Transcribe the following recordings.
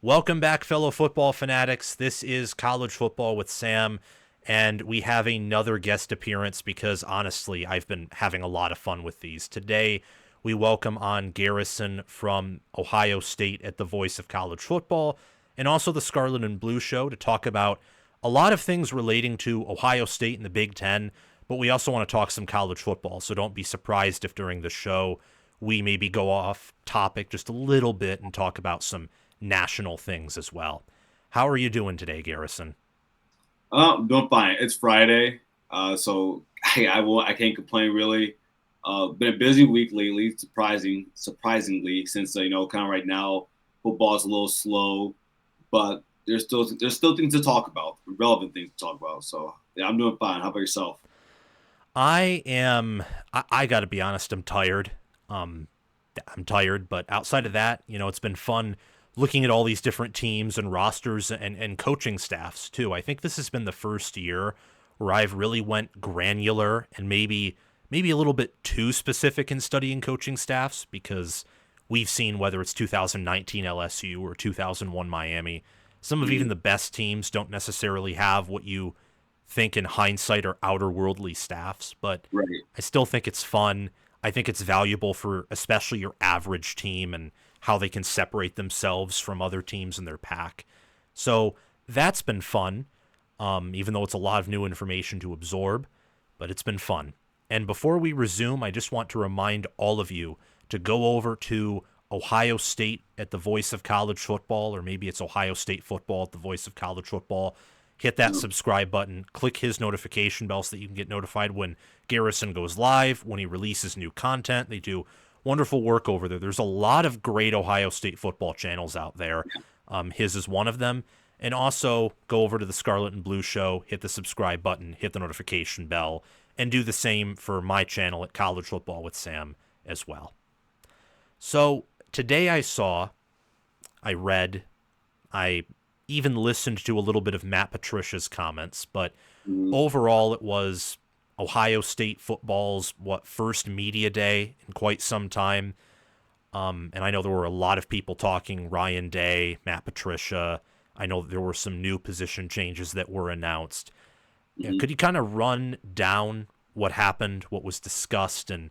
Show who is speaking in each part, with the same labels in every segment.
Speaker 1: Welcome back, fellow football fanatics. This is College Football with Sam, and we have another guest appearance because, honestly, I've been having a lot of fun with these. Today, we welcome on Garrison from Ohio State at the Voice of College Football, and also the Scarlet and Blue Show to talk about a lot of things relating to Ohio State and the Big Ten, but we also want to talk some college football, so don't be surprised if during the show we maybe go off topic just a little bit and talk about some national things as well. How are you doing today, Garrison?
Speaker 2: I'm doing fine. It's Friday, so I can't complain really. Been a busy week lately, surprisingly, since kind of right now football's a little slow, but there's still things to talk about, relevant things to talk about. So yeah, I'm doing fine. How about yourself?
Speaker 1: I got to be honest, I'm tired. Um, I'm tired, but outside of that, it's been fun looking at all these different teams and rosters and coaching staffs too. I think this has been the first year where I've really went granular and maybe a little bit too specific in studying coaching staffs because we've seen whether it's 2019 LSU or 2001 Miami, some of even the best teams don't necessarily have what you think in hindsight are outer worldly staffs, but
Speaker 2: Right.
Speaker 1: I still think it's fun. I think it's valuable for especially your average team and how they can separate themselves from other teams in their pack. So that's been fun, even though it's a lot of new information to absorb, but it's been fun. And before we resume, I just want to remind all of you to go over to Ohio State at the Voice of College Football, or maybe it's Ohio State Football at the Voice of College Football. Hit that subscribe button, click his notification bell so that you can get notified when Garrison goes live, when he releases new content. They do wonderful work over there. There's a lot of great Ohio State football channels out there. His is one of them. And also go over to the Scarlet and Blue Show, hit the subscribe button, hit the notification bell, and do the same for my channel at College Football with Sam as well. So today I read, I even listened to a little bit of Matt Patricia's comments, but
Speaker 2: Mhm.
Speaker 1: overall it was Ohio State football's first media day in quite some time. And I know there were a lot of people talking Ryan Day, Matt Patricia. I know there were some new position changes that were announced. Yeah,
Speaker 2: Mhm.
Speaker 1: could you kind of run down what happened, what was discussed, and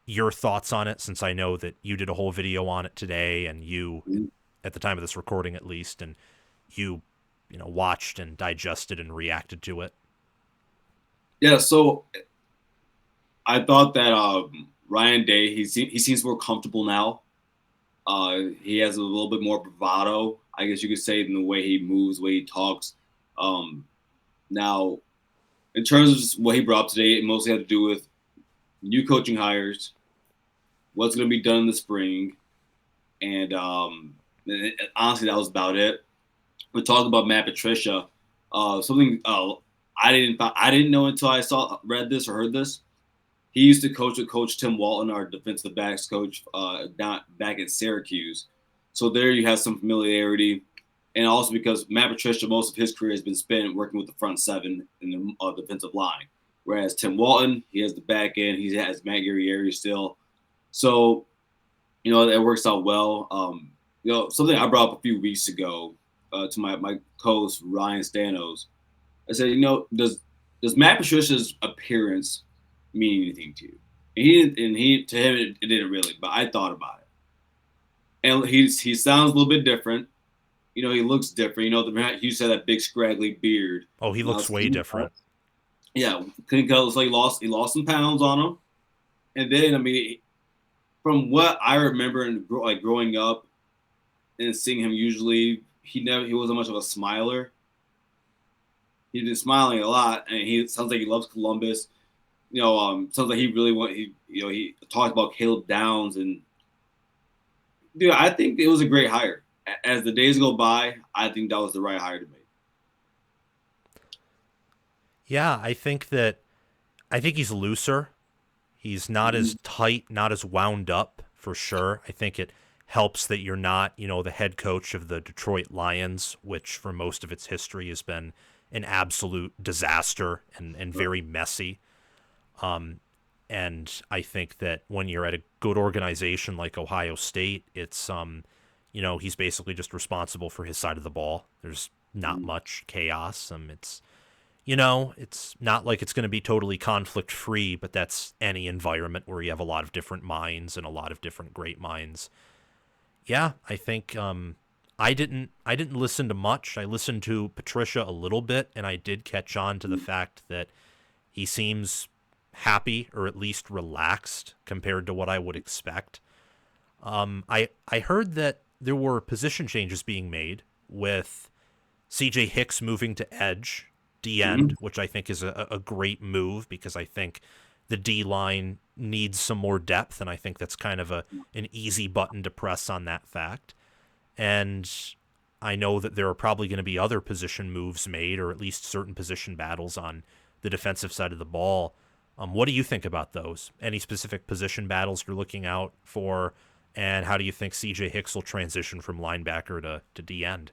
Speaker 1: your thoughts on it, since I know that you did a whole video on it today and you,
Speaker 2: Mhm.
Speaker 1: at the time of this recording at least, and watched and digested and reacted to it?
Speaker 2: Yeah. So I thought that Ryan Day he seems more comfortable now. He has a little bit more bravado, I guess you could say, in the way he moves, the way he talks. Um, Now, in terms of just what he brought up today, it mostly had to do with new coaching hires, what's going to be done in the spring, and honestly, that was about it. We talked about Matt Patricia. Something I didn't know until I read this or heard this. He used to coach with Coach Tim Walton, our defensive backs coach, down back at Syracuse. So there you have some familiarity, and also because Matt Patricia, most of his career has been spent working with the front seven in the defensive line, whereas Tim Walton, he has the back end, he has Matt Guerrieri still. So that works out well. Something I brought up a few weeks ago to my co-host Ryan Stanos. I said, does Matt Patricia's appearance mean anything to you? And he to him it didn't really, but I thought about it, and he sounds a little bit different. He looks different. He used to have that big scraggly beard.
Speaker 1: Oh, he
Speaker 2: Now
Speaker 1: looks way different.
Speaker 2: yeah, couldn't tell. It's like he lost some pounds on him, and then from what I remember and growing up and seeing him, usually he wasn't much of a smiler. He's been smiling a lot, and he sounds like he loves Columbus. Sounds like he really he talked about Caleb Downs, and dude, I think it was a great hire. As the days go by, I think that was the right hire to make.
Speaker 1: Yeah, I think he's looser. He's not
Speaker 2: Mm-hmm.
Speaker 1: as tight, not as wound up for sure. I think it helps that you're not, the head coach of the Detroit Lions, which for most of its history has been an absolute disaster and
Speaker 2: Right.
Speaker 1: very messy. And I think that when you're at a good organization like Ohio State, it's he's basically just responsible for his side of the ball. There's not much chaos. It's not like it's going to be totally conflict free, but that's any environment where you have a lot of different minds and a lot of different great minds. Yeah, I think I didn't listen to much. I listened to Patricia a little bit, and I did catch on to the fact that he seems happy or at least relaxed compared to what I would expect. I heard that there were position changes being made with CJ Hicks moving to edge, D-end, which I think is a great move because I think the D-line needs some more depth, and I think that's kind of an easy button to press on that fact. And I know that there are probably going to be other position moves made, or at least certain position battles on the defensive side of the ball. What do you think about those? Any specific position battles you're looking out for, and how do you think CJ Hicks will transition from linebacker to D-end?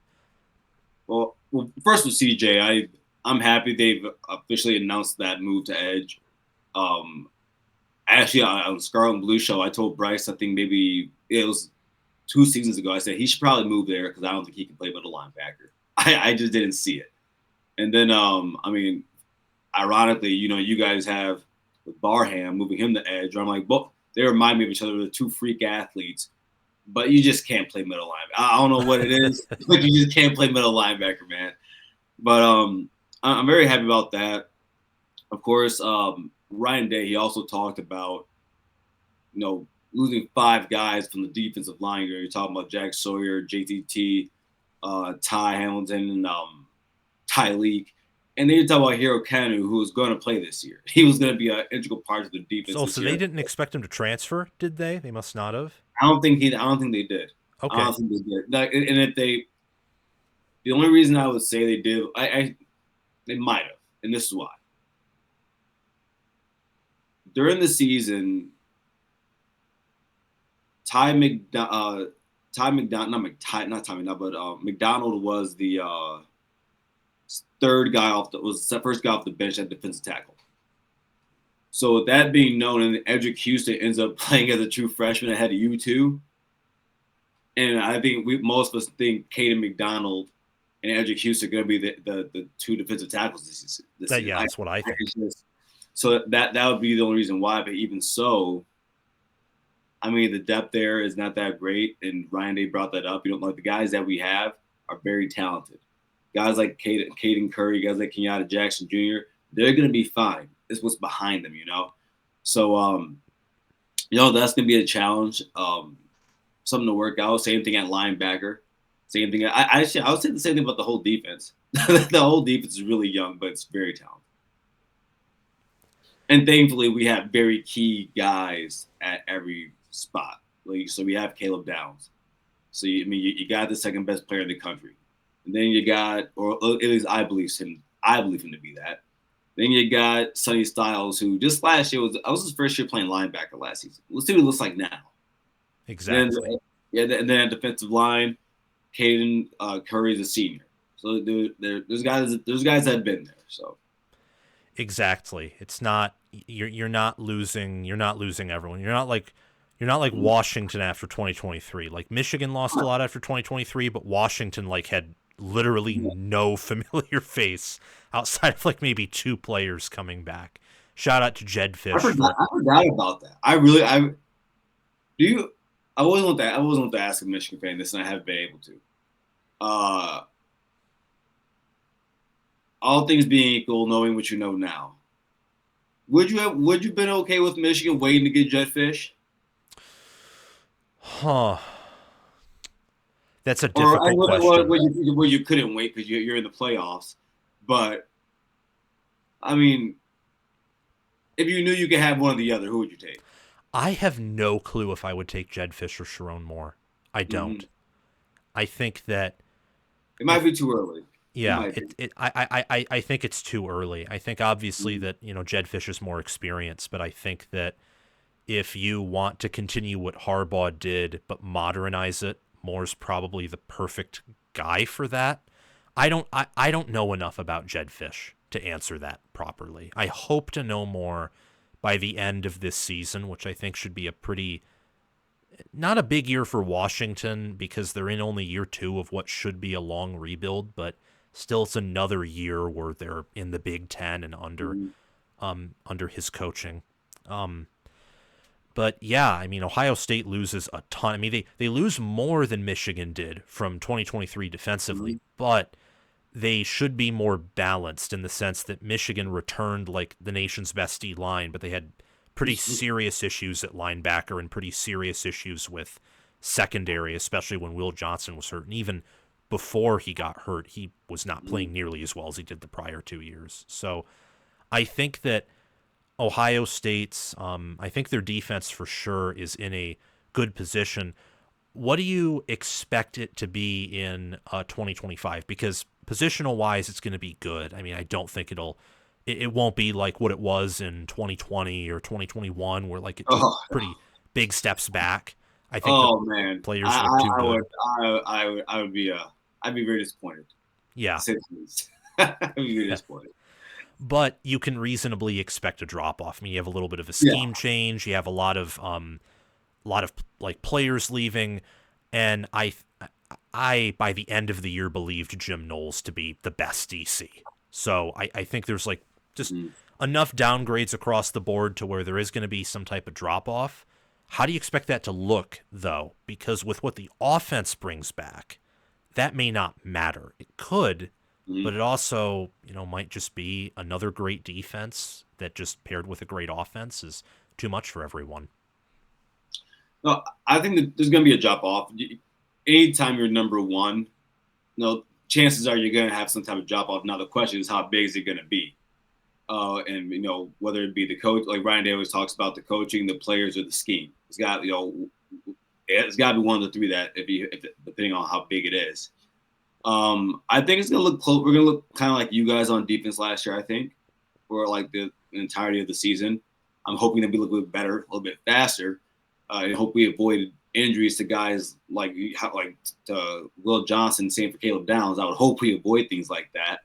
Speaker 2: Well, first with CJ, I'm happy they've officially announced that move to edge. Actually, on Scarlet and Blue Show, I told Bryce, I think maybe it was 2 seasons ago, I said he should probably move there because I don't think he can play middle linebacker. I just didn't see it. And then, ironically, you guys have with Barham moving him to edge. I'm like, well, they remind me of each other. They're 2 freak athletes, but you just can't play middle linebacker. I don't know what it is, but you just can't play middle linebacker, man. But I'm very happy about that. Of course, Ryan Day, he also talked about, losing 5 guys from the defensive line. You're talking about Jack Sawyer, JTT, Ty Hamilton, and Ty Leak. And then you talk about Hero Kanu, who was going to play this year. He was going to be an integral part of the defense.
Speaker 1: So they didn't expect him to transfer, did they? They must not have.
Speaker 2: I don't think they did.
Speaker 1: Okay.
Speaker 2: I don't think they did. And if the only reason I would say they did, they might have, and this is why. During the season, McDonald was the third guy was the first guy off the bench at defensive tackle. So with that being known, and Edric Houston ends up playing as a true freshman ahead of you two, and I think most of us think Caden McDonald and Edric Houston are going to be the 2 defensive tackles this season.
Speaker 1: That's what I think.
Speaker 2: So that would be the only reason why. But even so, the depth there is not that great, and Ryan Day brought that up. The guys that we have are very talented. Guys like Caden Curry, guys like Kenyatta Jackson Jr., they're going to be fine. It's what's behind them, So, that's going to be a challenge, something to work out. Same thing at linebacker. Same thing. I would say the same thing about the whole defense. The whole defense is really young, but it's very talented. And thankfully, we have very key guys at every spot. So we have Caleb Downs. So, you got the second best player in the country. And then you got, or at least I believe him to be that. Then you got Sonny Styles, who just last year was his first year playing linebacker last season. Let's see what he looks like now.
Speaker 1: Exactly.
Speaker 2: And then at defensive line, Caden Curry is a senior. So there's guys that have been there. So
Speaker 1: exactly, it's not you're not losing everyone. You're not like Washington after 2023. Like Michigan lost a lot after 2023, but Washington had literally no familiar face outside of maybe 2 players coming back. Shout out to Jed Fish.
Speaker 2: I forgot about that. I wasn't able to ask a Michigan fan this, and I haven't been able to. All things being equal, knowing what you know now, would you have been okay with Michigan waiting to get Jed Fish?
Speaker 1: Huh. That's a difficult question.
Speaker 2: Where you couldn't wait because you're in the playoffs. But, if you knew you could have one or the other, who would you take?
Speaker 1: I have no clue if I would take Jed Fish or Sharon Moore. I don't. I think that
Speaker 2: it might be too early.
Speaker 1: Yeah, I think it's too early. I think obviously that Jed Fish is more experienced, but I think that if you want to continue what Harbaugh did but modernize it, Moore's probably the perfect guy for that. I don't know enough about Jed Fish to answer that properly. I hope to know more by the end of this season, which I think should be a pretty not a big year for Washington because they're in only year 2 of what should be a long rebuild, but still it's another year where they're in the Big Ten and under his coaching. But yeah, I mean, Ohio State loses a ton. I mean, they lose more than Michigan did from 2023 defensively, but they should be more balanced in the sense that Michigan returned like the nation's best D-line, but they had pretty serious issues at linebacker and pretty serious issues with secondary, especially when Will Johnson was hurt. And even before he got hurt, he was not playing nearly as well as he did the prior 2 years. So I think that Ohio State's, I think their defense for sure is in a good position. What do you expect it to be in 2025? Because positional-wise, it's going to be good. I mean, I don't think it won't be like what it was in 2020 or 2021, where like it took pretty big steps back. I think
Speaker 2: man,
Speaker 1: players were too good.
Speaker 2: I'd be very disappointed.
Speaker 1: Yeah,
Speaker 2: I'd be very disappointed.
Speaker 1: But you can reasonably expect a drop off. I mean, you have a little bit of a scheme change. You have a lot of like players leaving, and I by the end of the year believed Jim Knowles to be the best DC. So I think there's like just enough downgrades across the board to where there is going to be some type of drop off. How do you expect that to look though? Because with what the offense brings back, that may not matter. It could. But it also, might just be another great defense that just paired with a great offense is too much for everyone.
Speaker 2: No, I think that there's going to be a drop off. Anytime you're number one, chances are you're going to have some type of drop off. Now the question is how big is it going to be? And whether it be the coach, like Ryan Day always talks about the coaching, the players, or the scheme. It's got it's got to be one of the three that depending on how big it is. I think it's gonna look close. We're gonna look kind of like you guys on defense last year. I think for like the entirety of the season. I'm hoping that we look a little bit better, a little bit faster, and hope we avoid injuries to guys like to Will Johnson. Same for Caleb Downs. I would hope we avoid things like that.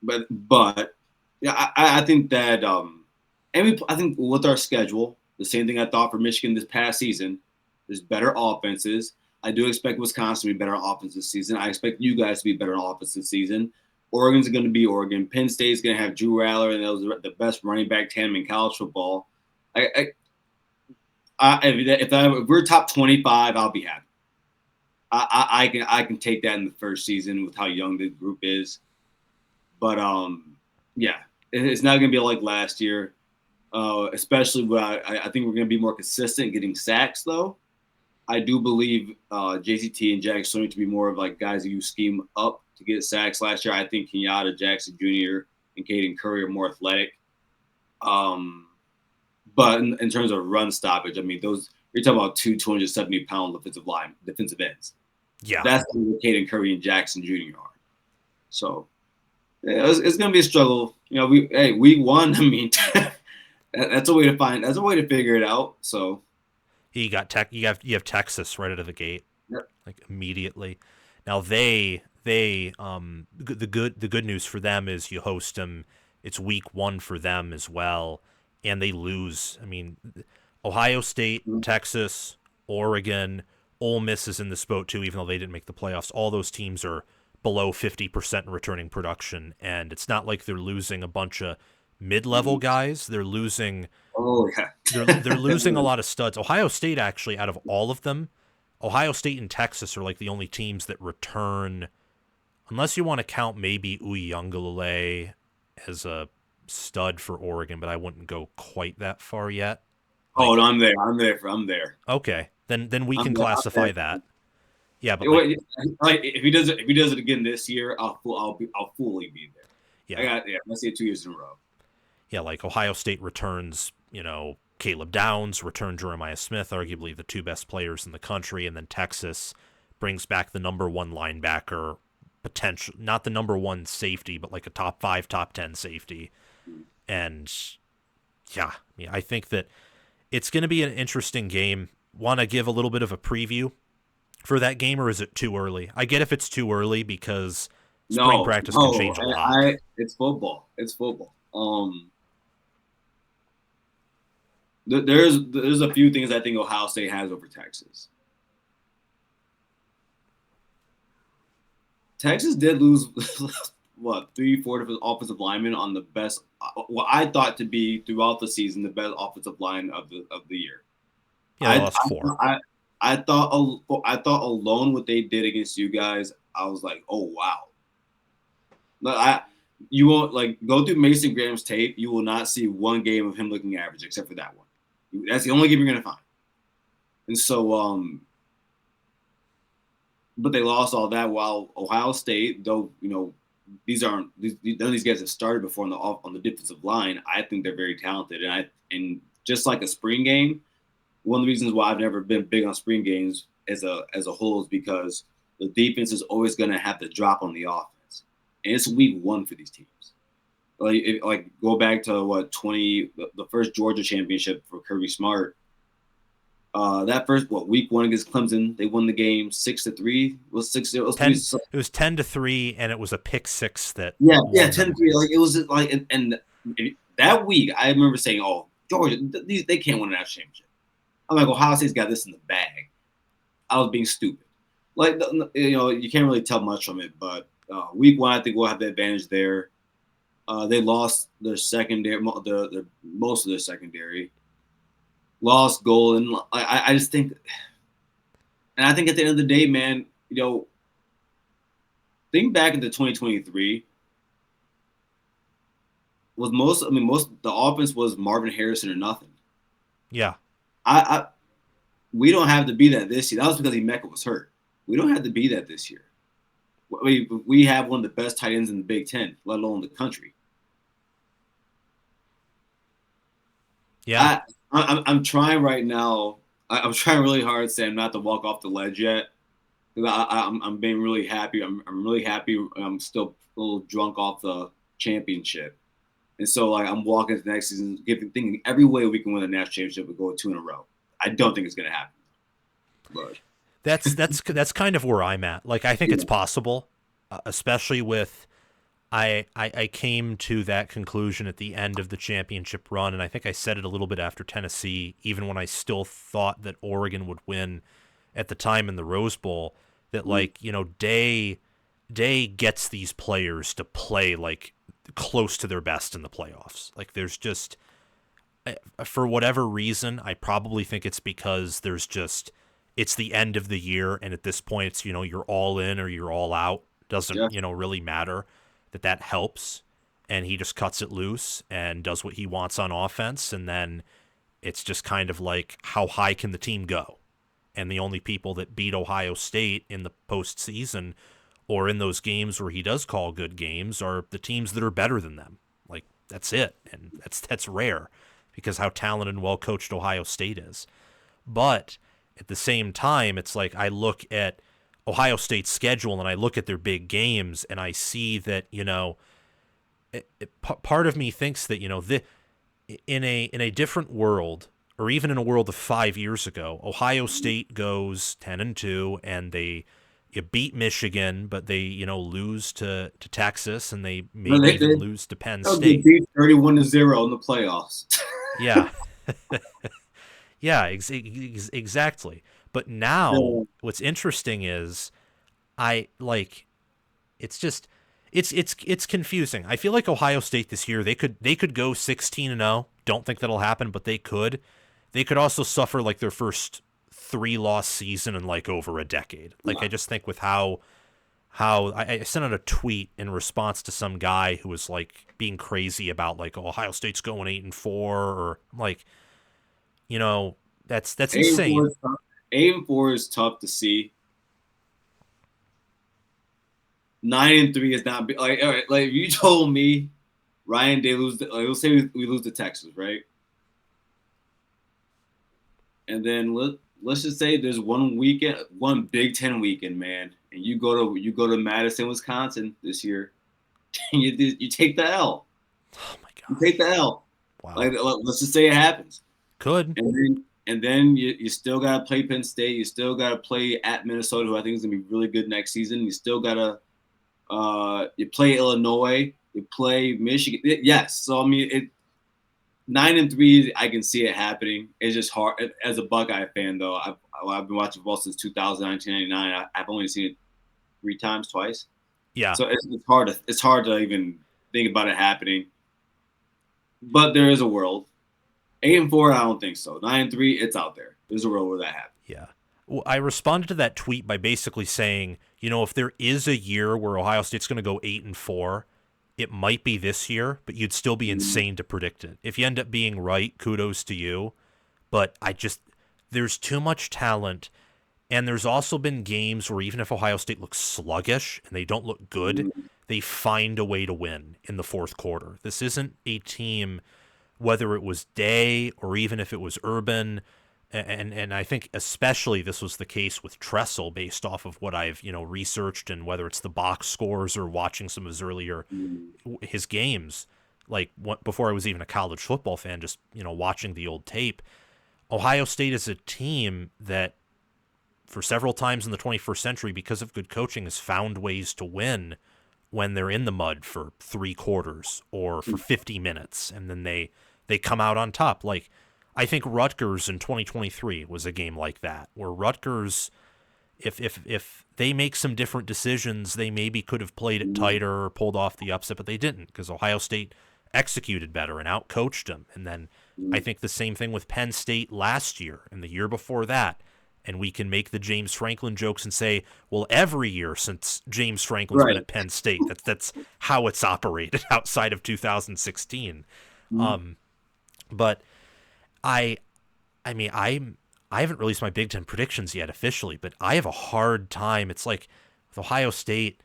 Speaker 2: But yeah, I think that I think with our schedule, the same thing I thought for Michigan this past season. There's better offenses. I do expect Wisconsin to be better on offense this season. I expect you guys to be better on offense this season. Oregon's going to be Oregon. Penn State's going to have Drew Rattler, and those are the best running back tandem in college football. If we're top 25, I'll be happy. I can take that in the first season with how young the group is. But yeah, it's not going to be like last year. Especially when I think we're going to be more consistent getting sacks though. I do believe JCT and Jack Swinney to be more of like guys who scheme up to get sacks last year. I think Kenyatta, Jackson Jr., and Caden Curry are more athletic. But in terms of run stoppage, I mean, you're talking about 270-pound defensive ends.
Speaker 1: Yeah.
Speaker 2: That's what Caden Curry and Jackson Jr. are. So yeah, it's going to be a struggle. Week 1, I mean, that's a way to figure it out. So.
Speaker 1: You have Texas right out of the gate, like immediately. Now the good news for them is you host them. It's week 1 for them as well, and they lose. I mean, Ohio State, Texas, Oregon, Ole Miss is in this boat too, even though they didn't make the playoffs. All those teams are below 50% in returning production, and it's not like they're losing a bunch of mid-level guys. They're losing.
Speaker 2: Oh yeah,
Speaker 1: they're losing a lot of studs. Ohio State actually, out of all of them, Ohio State and Texas are like the only teams that return, unless you want to count maybe Uiagalelei as a stud for Oregon, but I wouldn't go quite that far yet.
Speaker 2: No, I'm there.
Speaker 1: Okay, then we can classify that. Yeah, but
Speaker 2: if he does it again this year, I'll fully be there.
Speaker 1: Yeah,
Speaker 2: let's say 2 years in a row.
Speaker 1: Yeah, like Ohio State returns, Caleb Downs, returned Jeremiah Smith, arguably the 2 best players in the country, and then Texas brings back the number 1 linebacker, potential, not the number 1 safety, but like a top 5, top 10 safety. And yeah, I think that it's going to be an interesting game. Want to give a little bit of a preview for that game, or is it too early? I get if it's too early because spring practice can change a lot.
Speaker 2: It's football. there's a few things I think Ohio State has over Texas. Texas did lose what 3-4 different offensive linemen on the best, what I thought to be throughout the season the best offensive line of the year.
Speaker 1: Yeah, they lost 4.
Speaker 2: I thought alone what they did against you guys, I was like, oh wow. You won't like go through Mason Graham's tape. You will not see one game of him looking average except for that one. That's the only game you're gonna find. And so, but they lost all that while Ohio State, though, none of these guys have started before on the defensive line. I think they're very talented, and just like a spring game, one of the reasons why I've never been big on spring games as a whole is because the defense is always going to have to drop on the offense, and it's week 1 for these teams. Like go back to the first Georgia championship for Kirby Smart. That first week 1 against Clemson, they won the game 6-3. It was 6-0.
Speaker 1: It was 10-3, and it was a pick 6 that.
Speaker 2: Yeah, 10-3. Like it was like, and that week I remember saying, "Oh, Georgia, they can't win a national championship." I'm like, Ohio State's got this in the bag. I was being stupid. Like you can't really tell much from it, but week 1 I think we'll have the advantage there. They lost their secondary, most of their secondary. Lost goal, and I just think, and I think at the end of the day, man, think back into 2023. Most of the offense was Marvin Harrison or nothing.
Speaker 1: Yeah,
Speaker 2: we don't have to be that this year. That was because Emeka was hurt. We don't have to be that this year. We have one of the best tight ends in the Big Ten, let alone the country.
Speaker 1: Yeah.
Speaker 2: I'm trying right now. I'm trying really hard, Sam, not to walk off the ledge yet. I'm being really happy. I'm really happy. I'm still a little drunk off the championship, and so I'm walking to the next season, thinking every way we can win a national championship, we go 2 in a row. I don't think it's going to happen, but
Speaker 1: that's kind of where I'm at. Like I think it's possible, especially with. I came to that conclusion at the end of the championship run, and I think I said it a little bit after Tennessee, even when I still thought that Oregon would win at the time in the Rose Bowl, that Day gets these players to play like close to their best in the playoffs. Like there's just, for whatever reason, I probably think it's because it's the end of the year, and at this point it's, you're all in or you're all out. Doesn't, really matter. That helps, and he just cuts it loose and does what he wants on offense, and then it's just kind of like, how high can the team go? And the only people that beat Ohio State in the postseason or in those games where he does call good games are the teams that are better than them. Like, that's it, and that's rare because how talented and well coached Ohio State is. But at the same time, it's like I look at Ohio State's schedule and I look at their big games and I see that, part of me thinks that, in a different world, or even in a world of 5 years ago, Ohio State goes 10-2 and you beat Michigan, but they, lose to Texas, and they maybe even lose to Penn State.
Speaker 2: They beat 31-0 in the playoffs.
Speaker 1: Yeah. Yeah, exactly. But now, what's interesting is, it's confusing. I feel like Ohio State this year, they could go 16-0. Don't think that'll happen, but they could. They could also suffer like their first 3-loss season in like over a decade. Like I just think with how I sent out a tweet in response to some guy who was like being crazy about like, oh, Ohio State's going 8-4, or like, that's insane.
Speaker 2: 8-4 is tough to see. 9-3 is not like, all right. Like if you told me Ryan Day let's say we lose to Texas, right? And then let's just say there's one Big Ten weekend, man, and you go to Madison, Wisconsin this year, and you take the L.
Speaker 1: Oh my God!
Speaker 2: You take the L.
Speaker 1: Wow.
Speaker 2: Like let's just say it happens.
Speaker 1: Could.
Speaker 2: And then you still got to play Penn State. You still got to play at Minnesota, who I think is going to be really good next season. You still got to you play Illinois. You play Michigan. Yes. So, I mean, 9-3, I can see it happening. It's just hard. As a Buckeye fan, though, I've been watching football since 2000, 1999. I've only seen it twice.
Speaker 1: Yeah.
Speaker 2: So it's hard to even think about it happening. But there is a world. 8-4, I don't think so. 9-3, it's out there. There's a world where that happens.
Speaker 1: Yeah. Well, I responded to that tweet by basically saying, if there is a year where Ohio State's going to go 8-4, it might be this year, but you'd still be insane to predict it. If you end up being right, kudos to you. But there's too much talent. And there's also been games where even if Ohio State looks sluggish and they don't look good, they find a way to win in the fourth quarter. This isn't a team, whether it was Day or even if it was Urban, and I think especially this was the case with Tressel based off of what I've researched, and whether it's the box scores or watching some of his games, like before I was even a college football fan, just watching the old tape. Ohio State is a team that for several times in the 21st century, because of good coaching, has found ways to win when they're in the mud for 3 quarters or for 50 minutes, and then they come out on top. Like, I think Rutgers in 2023 was a game like that, where Rutgers, if they make some different decisions, they maybe could have played it tighter or pulled off the upset, but they didn't, because Ohio State executed better and outcoached them. And then I think the same thing with Penn State last year and the year before that. And we can make the James Franklin jokes and say, well, every year since James Franklin's been at Penn State, that's how it's operated outside of 2016. But I haven't released my Big Ten predictions yet officially, but I have a hard time. It's like with Ohio State,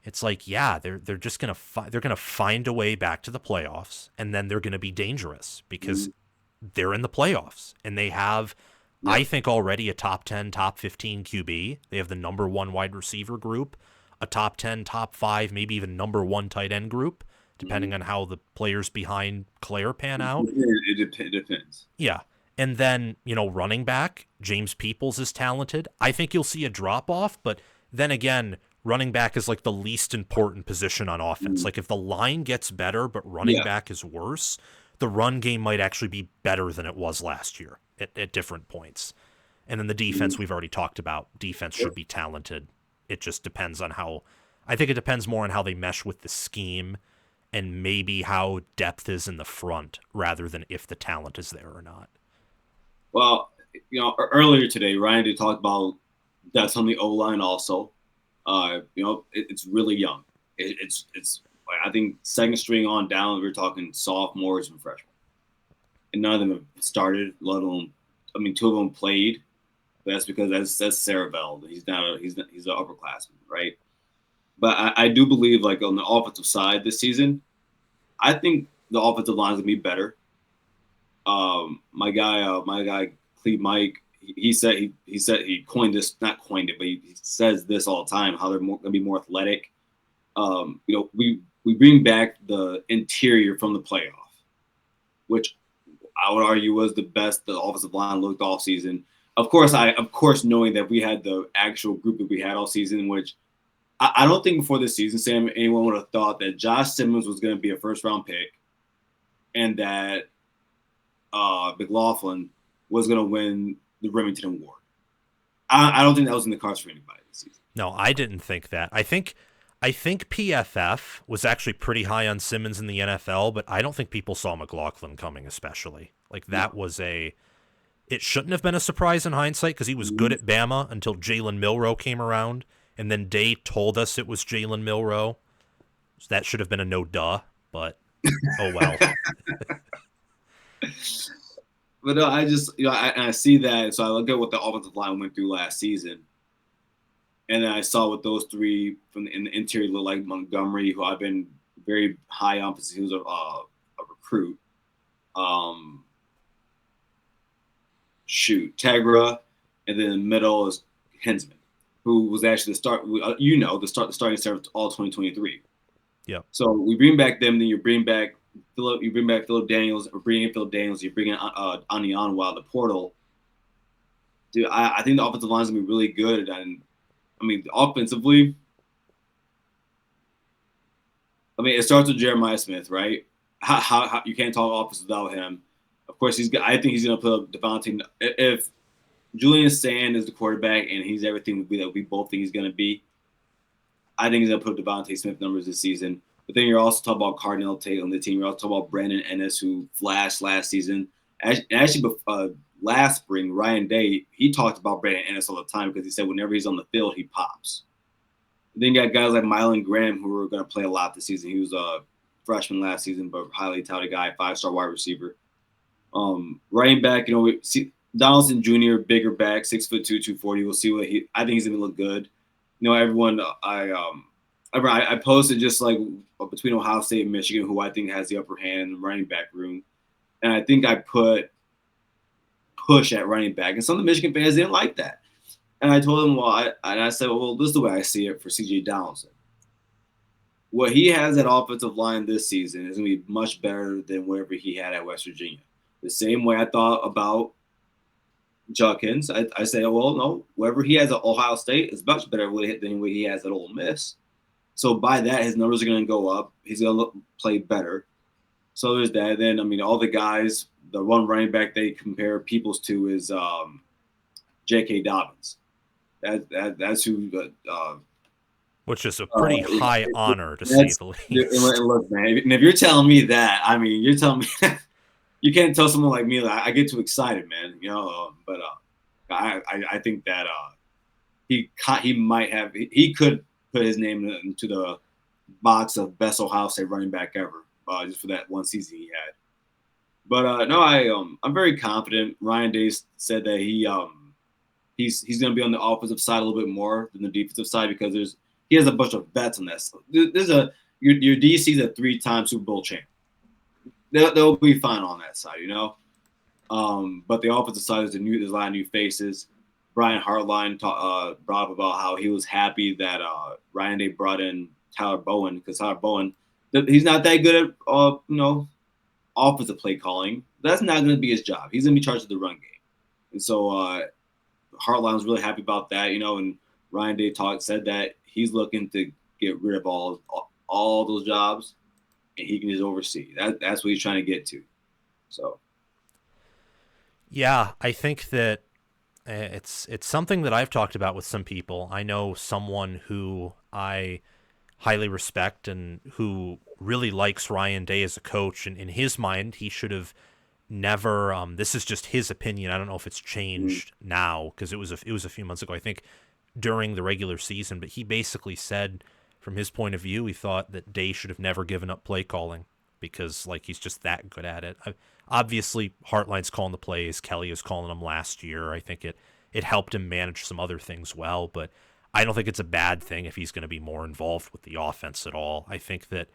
Speaker 1: it's like, yeah, they're just gonna they're gonna find a way back to the playoffs, and then they're gonna be dangerous because they're in the playoffs and they have. Yeah. I think already a top 10, top 15 QB. They have the number 1 wide receiver group, a top 10, top 5, maybe even number 1 tight end group, depending on how the players behind Claire pan out.
Speaker 2: It depends.
Speaker 1: Yeah. And then, running back, James Peoples is talented. I think you'll see a drop-off, but then again, running back is like the least important position on offense. Like if the line gets better, but running back is worse, the run game might actually be better than it was last year at different points. And then the defense we've already talked about. Defense should be talented. It just depends on I think it depends more on how they mesh with the scheme and maybe how depth is in the front rather than if the talent is there or not.
Speaker 2: Well, earlier today, Ryan did talk about depth on the O-line also. It's really young. It's I think second string on down, we're talking sophomores and freshmen. And none of them have started, let alone, 2 of them played. But that's because that's Sarah Bell. He's an upperclassman, right? But I do believe, like, on the offensive side this season, I think the offensive line is gonna be better. My guy, Cleve Mike, he said he coined this, not coined it, but he says this all the time, how they're gonna be more athletic. We bring back the interior from the playoff, which I would argue was the best the offensive line looked all season. Of course, knowing that we had the actual group that we had all season, which I don't think before this season, Sam, anyone would have thought that Josh Simmons was going to be a first-round pick and that McLaughlin was going to win the Remington Award. I don't think that was in the cards for anybody this season.
Speaker 1: No, I didn't think that. I think PFF was actually pretty high on Simmons in the NFL, but I don't think people saw McLaughlin coming, especially. Like, that was it shouldn't have been a surprise in hindsight because he was good at Bama until Jalen Milroe came around, and then Day told us it was Jalen Milroe. So that should have been a no-duh, but oh well.
Speaker 2: But no, I just, I see that, so I look at what the offensive line went through last season. And then I saw what those 3 in the interior look like. Montgomery, who I've been very high on because he was a recruit. Tegra, and then in the middle is Hensman, who was actually the starting center all 2023.
Speaker 1: Yeah.
Speaker 2: So we bring back them, then you bring back Phillip Daniels, or bring in Phillip Daniels, you bring in Anianwa out of the portal. Dude, I think the offensive line is gonna be really good, and offensively, it starts with Jeremiah Smith, right? How you can't talk offense without him. Of course, I think he's going to put up Devontae. If Julian Sand is the quarterback and he's everything that we both think he's going to be, I think he's going to put Devontae Smith numbers this season. But then you're also talking about Cardinal Tate on the team. You're also talking about Brandon Ennis, who flashed last season. Actually, last spring, Ryan Day, he talked about Brandon Ennis all the time because he said whenever he's on the field, he pops. Then you got guys like Mylan Graham who are going to play a lot this season. He was a freshman last season, but highly touted guy, 5-star wide receiver. Running back, Donaldson Jr., bigger back, 6'2", 240. We'll see I think he's going to look good. Everyone, I posted just like between Ohio State and Michigan, who I think has the upper hand in the running back room. And I think I put push at running back. And some of the Michigan fans didn't like that. And I told them, I said, this is the way I see it for C.J. Donaldson. What he has at offensive line this season is going to be much better than whatever he had at West Virginia. The same way I thought about Judkins. I say, no, whatever he has at Ohio State is much better than what he has at Ole Miss. So by that, his numbers are going to go up. He's going to play better. So there's that. Then, all the guys, the one running back they compare Peoples to is J.K. Dobbins. That's who.
Speaker 1: Which is a pretty high honor, to say the least.
Speaker 2: Look, man, and if you're telling me that, you're telling me you can't tell someone like me that I get too excited, man. But I think that he could put his name into the box of best Ohio State running back ever, just for that one season he had. But no, I'm very confident. Ryan Day said that he's going to be on the offensive side a little bit more than the defensive side because he has a bunch of vets on that. So there's your DC's a 3-time Super Bowl champ. They'll be fine on that side, But the offensive side there's a lot of new faces. Brian Hartline brought up about how he was happy that Ryan Day brought in Tyler Bowen because Tyler Bowen, he's not that good at offensive play calling. That's not going to be his job. He's going to be charged with the run game, and so Hartline's really happy about that, And Ryan Day said that he's looking to get rid of all those jobs, and he can just oversee. That's what he's trying to get to. So,
Speaker 1: yeah, I think that it's something that I've talked about with some people. I know someone who I highly respect and who really likes Ryan Day as a coach, and in his mind, he should have never. This is just his opinion. I don't know if it's changed now because it was a few months ago. I think during the regular season, but he basically said, from his point of view, he thought that Day should have never given up play calling because he's just that good at it. Obviously, Hartline's calling the plays. Kelly was calling them last year. I think it helped him manage some other things well, but I don't think it's a bad thing if he's going to be more involved with the offense at all. I think that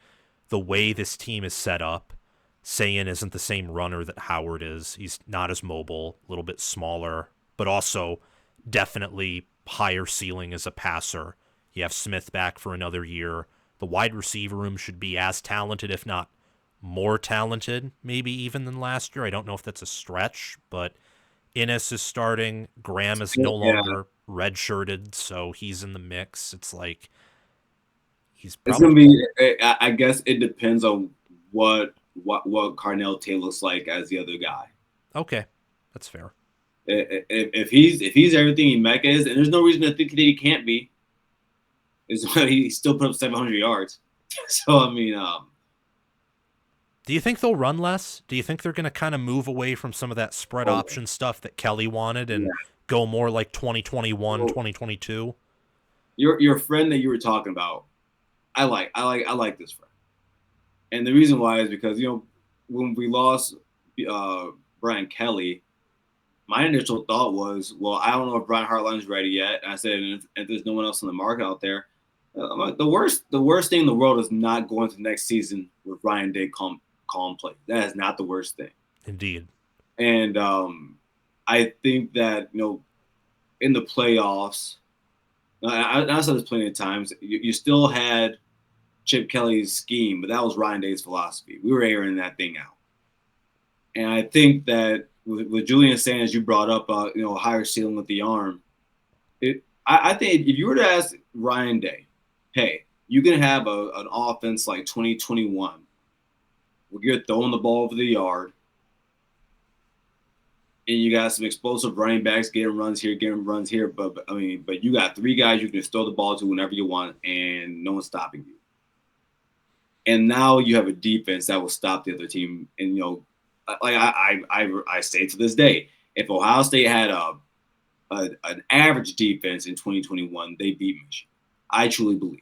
Speaker 1: the way this team is set up, Sayin isn't the same runner that Howard is. He's not as mobile, a little bit smaller, but also definitely higher ceiling as a passer. You have Smith back for another year. The wide receiver room should be as talented, if not more talented, maybe even than last year. I don't know if that's a stretch, but Innes is starting. Graham is no longer redshirted, so he's in the mix. It's like he's probably.
Speaker 2: It's gonna be. I guess it depends on what Carnell Tate looks like as the other guy.
Speaker 1: Okay, that's fair.
Speaker 2: If he's everything he Mecca is, and there's no reason to think that he can't be, is why he still put up 700 yards. So
Speaker 1: do you think they'll run less? Do you think they're going to kind of move away from some of that spread option stuff that Kelly wanted and go more like 2021, 2022?
Speaker 2: Your friend that you were talking about, I like this friend, and the reason why is because when we lost Brian Kelly, my initial thought was, well, I don't know if Brian Hartline's ready yet. And I said, if there's no one else on the market out there, the worst thing in the world is not going to the next season with Ryan Day calm play. That is not the worst thing.
Speaker 1: Indeed.
Speaker 2: And I think that in the playoffs, I said this plenty of times. You still had Chip Kelly's scheme, but that was Ryan Day's philosophy. We were airing that thing out, and I think that with Julian Sanders, you brought up higher ceiling with the arm. I think if you were to ask Ryan Day, hey, you can have an offense like 2021 where you're throwing the ball over the yard, and you got some explosive running backs getting runs here. But you got three guys you can just throw the ball to whenever you want, and no one's stopping you. And now you have a defense that will stop the other team. And like I say to this day, if Ohio State had an average defense in 2021, they beat Michigan. I truly believe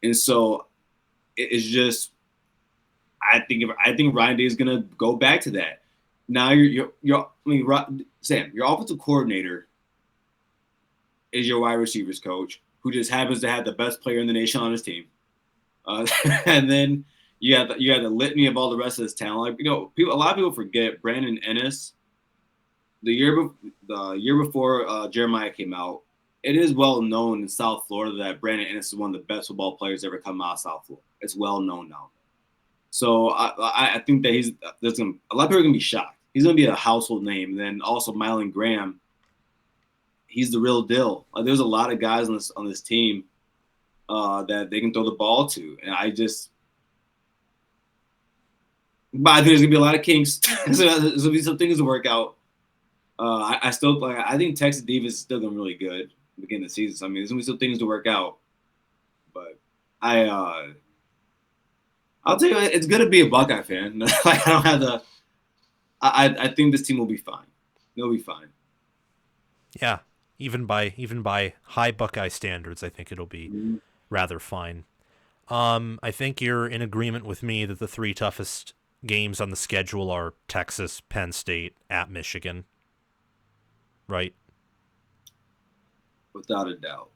Speaker 2: that. And so it's just, I think Ryan Day is gonna go back to that. Now Sam, your offensive coordinator is your wide receivers coach, who just happens to have the best player in the nation on his team. And then you have the litany of all the rest of this talent. Like, a lot of people forget Brandon Ennis. The year before Jeremiah came out, it is well known in South Florida that Brandon Ennis is one of the best football players ever come out of South Florida. It's well known now. So I think that a lot of people are gonna be shocked. He's gonna be a household name. And then also Mylan Graham, he's the real deal. There's a lot of guys on this team that they can throw the ball to, and but I think there's gonna be a lot of kinks. So there's gonna be some things to work out. I think Texas defense is still gonna be really good at the beginning of the season. So, there's gonna be some things to work out, but I'll tell you, it's good to be a Buckeye fan. Like, I don't have to. I think this team will be fine. They'll be fine.
Speaker 1: Yeah, even by high Buckeye standards, I think it'll be rather fine. I think you're in agreement with me that the three toughest games on the schedule are Texas, Penn State, at Michigan. Right?
Speaker 2: Without a doubt.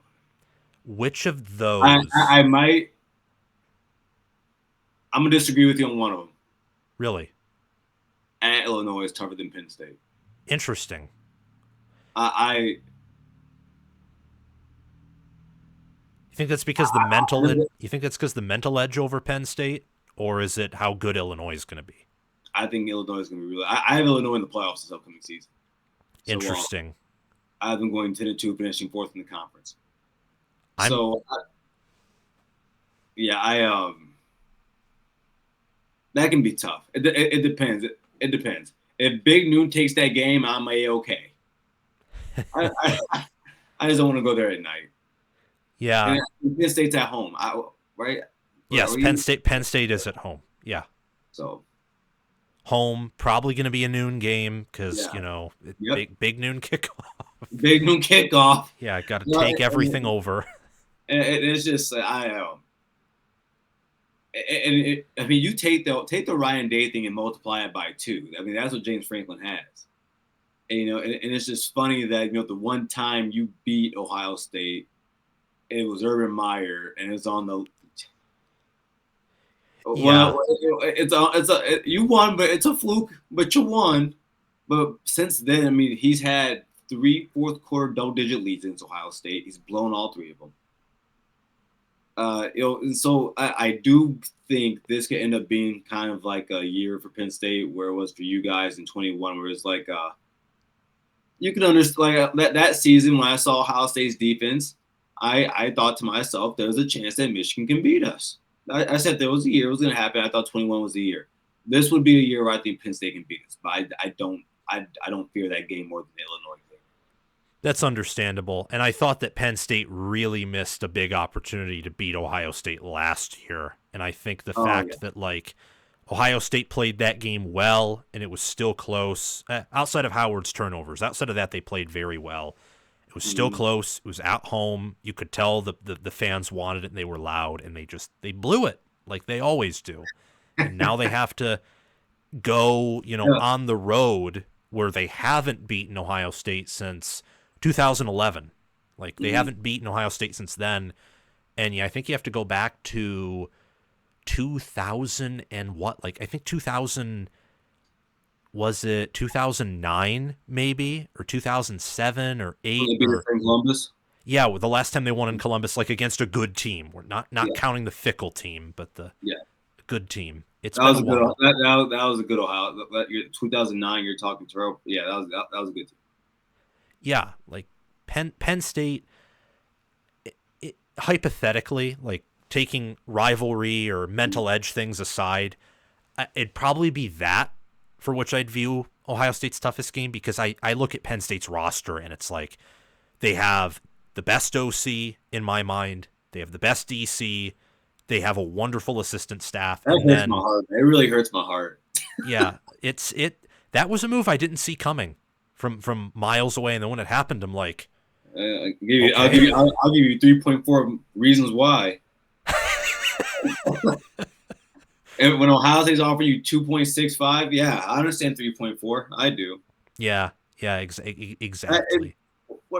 Speaker 1: Which of those?
Speaker 2: I'm gonna disagree with you on one of them.
Speaker 1: Really?
Speaker 2: At Illinois is tougher than Penn State.
Speaker 1: Interesting.
Speaker 2: You
Speaker 1: think that's because the mental? You think that's because the mental edge over Penn State, or is it how good Illinois is going to be?
Speaker 2: I think Illinois is going to be really. I have Illinois in the playoffs this upcoming season. So,
Speaker 1: interesting.
Speaker 2: I have them going 10-2, finishing fourth in the conference. That can be tough. It depends. It depends. If Big Noon takes that game, I'm okay. I just don't want to go there at night.
Speaker 1: Yeah.
Speaker 2: And Penn State's at home, right?
Speaker 1: Yes, Penn State is at home. Yeah.
Speaker 2: So
Speaker 1: home, probably going to be a noon game because big noon kickoff.
Speaker 2: Big noon kickoff.
Speaker 1: Yeah, got to take everything over.
Speaker 2: And it's just you take the Ryan Day thing and multiply it by 2. That's what James Franklin has. And, and it's just funny that the one time you beat Ohio State, it was Urban Meyer, and it's on the.
Speaker 1: Yeah.
Speaker 2: Well, you won, but it's a fluke. But you won. But since then, he's had 3 fourth quarter double-digit leads against Ohio State. He's blown all 3 of them. And so I do think this could end up being kind of like a year for Penn State, where it was for you guys in 21, where it's like you can understand that season when I saw Ohio State's defense, I thought to myself, there's a chance that Michigan can beat us. I said there was a year it was going to happen. I thought 21 was the year. This would be a year where I think Penn State can beat us, but I don't fear that game more than the Illinois game.
Speaker 1: That's understandable. And I thought that Penn State really missed a big opportunity to beat Ohio State last year. And I think the fact that Ohio State played that game well and it was still close, outside of Howard's turnovers, outside of that, they played very well. It was still close. It was at home. You could tell the fans wanted it and they were loud, and they blew it like they always do. And now they have to go, on the road where they haven't beaten Ohio State since 2011. Like, they haven't beaten Ohio State since then. And I think you have to go back to 2000 and what? Like, I think 2000, was it 2009 maybe, or 2007 or 8?
Speaker 2: From Columbus?
Speaker 1: Yeah, the last time they won in Columbus, like against a good team. We're not counting the fickle team, but the good team. That was
Speaker 2: a good Ohio. 2009, you're talking to. Yeah, that was a good team.
Speaker 1: Yeah, like Penn State, hypothetically, like taking rivalry or mental edge things aside, it'd probably be that for which I'd view Ohio State's toughest game because I look at Penn State's roster and it's like they have the best OC in my mind. They have the best DC. They have a wonderful assistant staff.
Speaker 2: That hurts my heart. It really hurts my heart.
Speaker 1: Yeah, that was a move I didn't see coming from miles away, and then when it happened, I'm like,
Speaker 2: I'll give you 3.4 reasons why. And when Ohio State's offering you 2.65, yeah, I understand 3.4. I do.
Speaker 1: Yeah, exactly.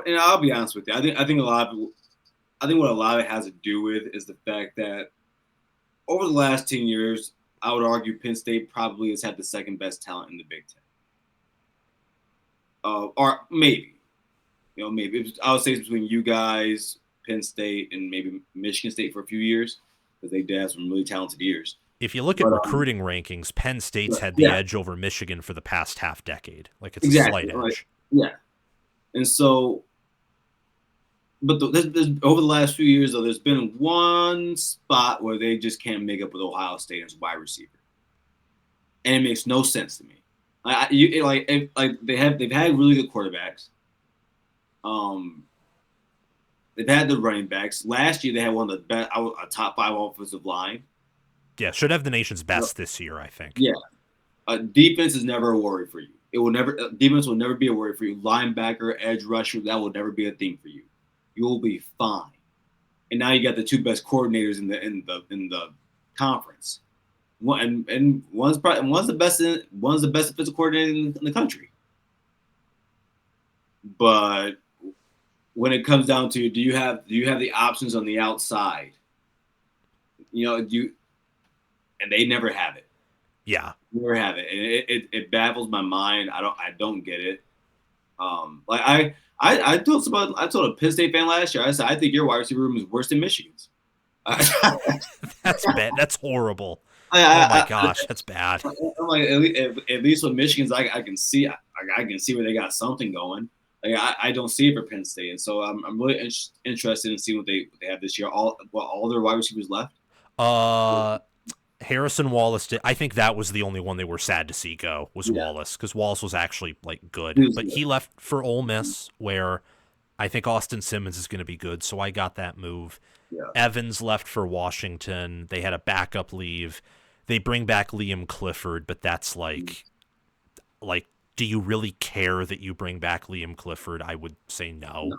Speaker 2: And I'll be honest with you. I think what a lot of it has to do with is the fact that over the last 10 years, I would argue Penn State probably has had the second best talent in the Big Ten. Or maybe, maybe I would say it's between you guys, Penn State, and maybe Michigan State for a few years because they did have some really talented years.
Speaker 1: If you look at recruiting rankings, Penn State's had the edge over Michigan for the past half decade. Like it's a slight edge.
Speaker 2: Yeah, and so, but there's over the last few years though, there's been one spot where they just can't make up with Ohio State as wide receiver, and it makes no sense to me. They've had really good quarterbacks. They've had the running backs. Last year they had one of the best, a top 5 offensive line.
Speaker 1: Yeah, should have the nation's best this year, I think.
Speaker 2: Yeah, defense is never a worry for you. Defense will never be a worry for you. Linebacker, edge rusher, that will never be a thing for you. You will be fine. And now you got the 2 best coordinators in the conference. One's the best defensive coordinator in the country. But when it comes down to do you have the options on the outside? And they never have it.
Speaker 1: Yeah,
Speaker 2: never have it, and it baffles my mind. I don't get it. I told a Penn State fan last year. I said I think your wide receiver room is worse than Michigan's.
Speaker 1: That's bad. That's horrible. Oh my gosh, that's bad.
Speaker 2: I'm like, at least with Michigan's, I can see where they got something going. I don't see it for Penn State, and so I'm really interested in seeing what they have this year. All their wide receivers left.
Speaker 1: Harrison Wallace did. I think that was the only one they were sad to see go was Wallace because Wallace was actually good, but he left for Ole Miss where I think Austin Simmons is going to be good. So I got that move. Yeah. Evans left for Washington. They had a backup leave. They bring back Liam Clifford, but that's like, do you really care that you bring back Liam Clifford? I would say no.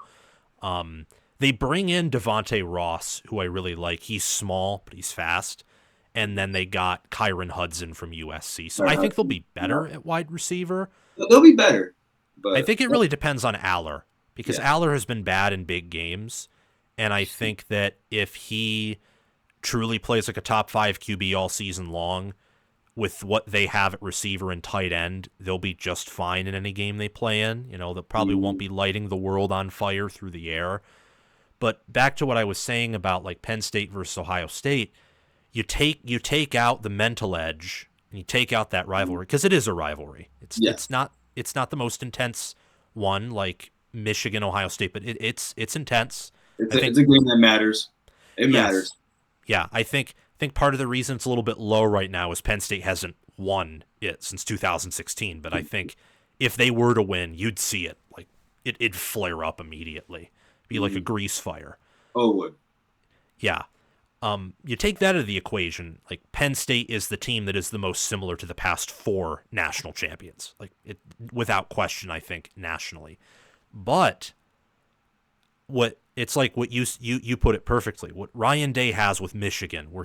Speaker 1: They bring in Devontae Ross, who I really like. He's small, but he's fast. And then they got Kyron Hudson from USC. So I think they'll be better at wide receiver.
Speaker 2: They'll be better. But
Speaker 1: I think it really depends on Aller because Aller has been bad in big games. And I think that if he truly plays like a top 5 QB all season long with what they have at receiver and tight end, they'll be just fine in any game they play in. They probably won't be lighting the world on fire through the air. But back to what I was saying about like Penn State versus Ohio State, you take out the mental edge and you take out that rivalry because it is a rivalry. It's not the most intense one like Michigan Ohio State, but it's intense.
Speaker 2: It's a game that matters. It matters.
Speaker 1: Yeah, I think part of the reason it's a little bit low right now is Penn State hasn't won it since 2016. But I think if they were to win, you'd see it like it'd flare up immediately, be like a grease fire.
Speaker 2: Oh, it would.
Speaker 1: Yeah. You take that out of the equation, like Penn State is the team that is the most similar to the past 4 national champions, like it without question, I think nationally. But what you put it perfectly, what Ryan Day has with Michigan, where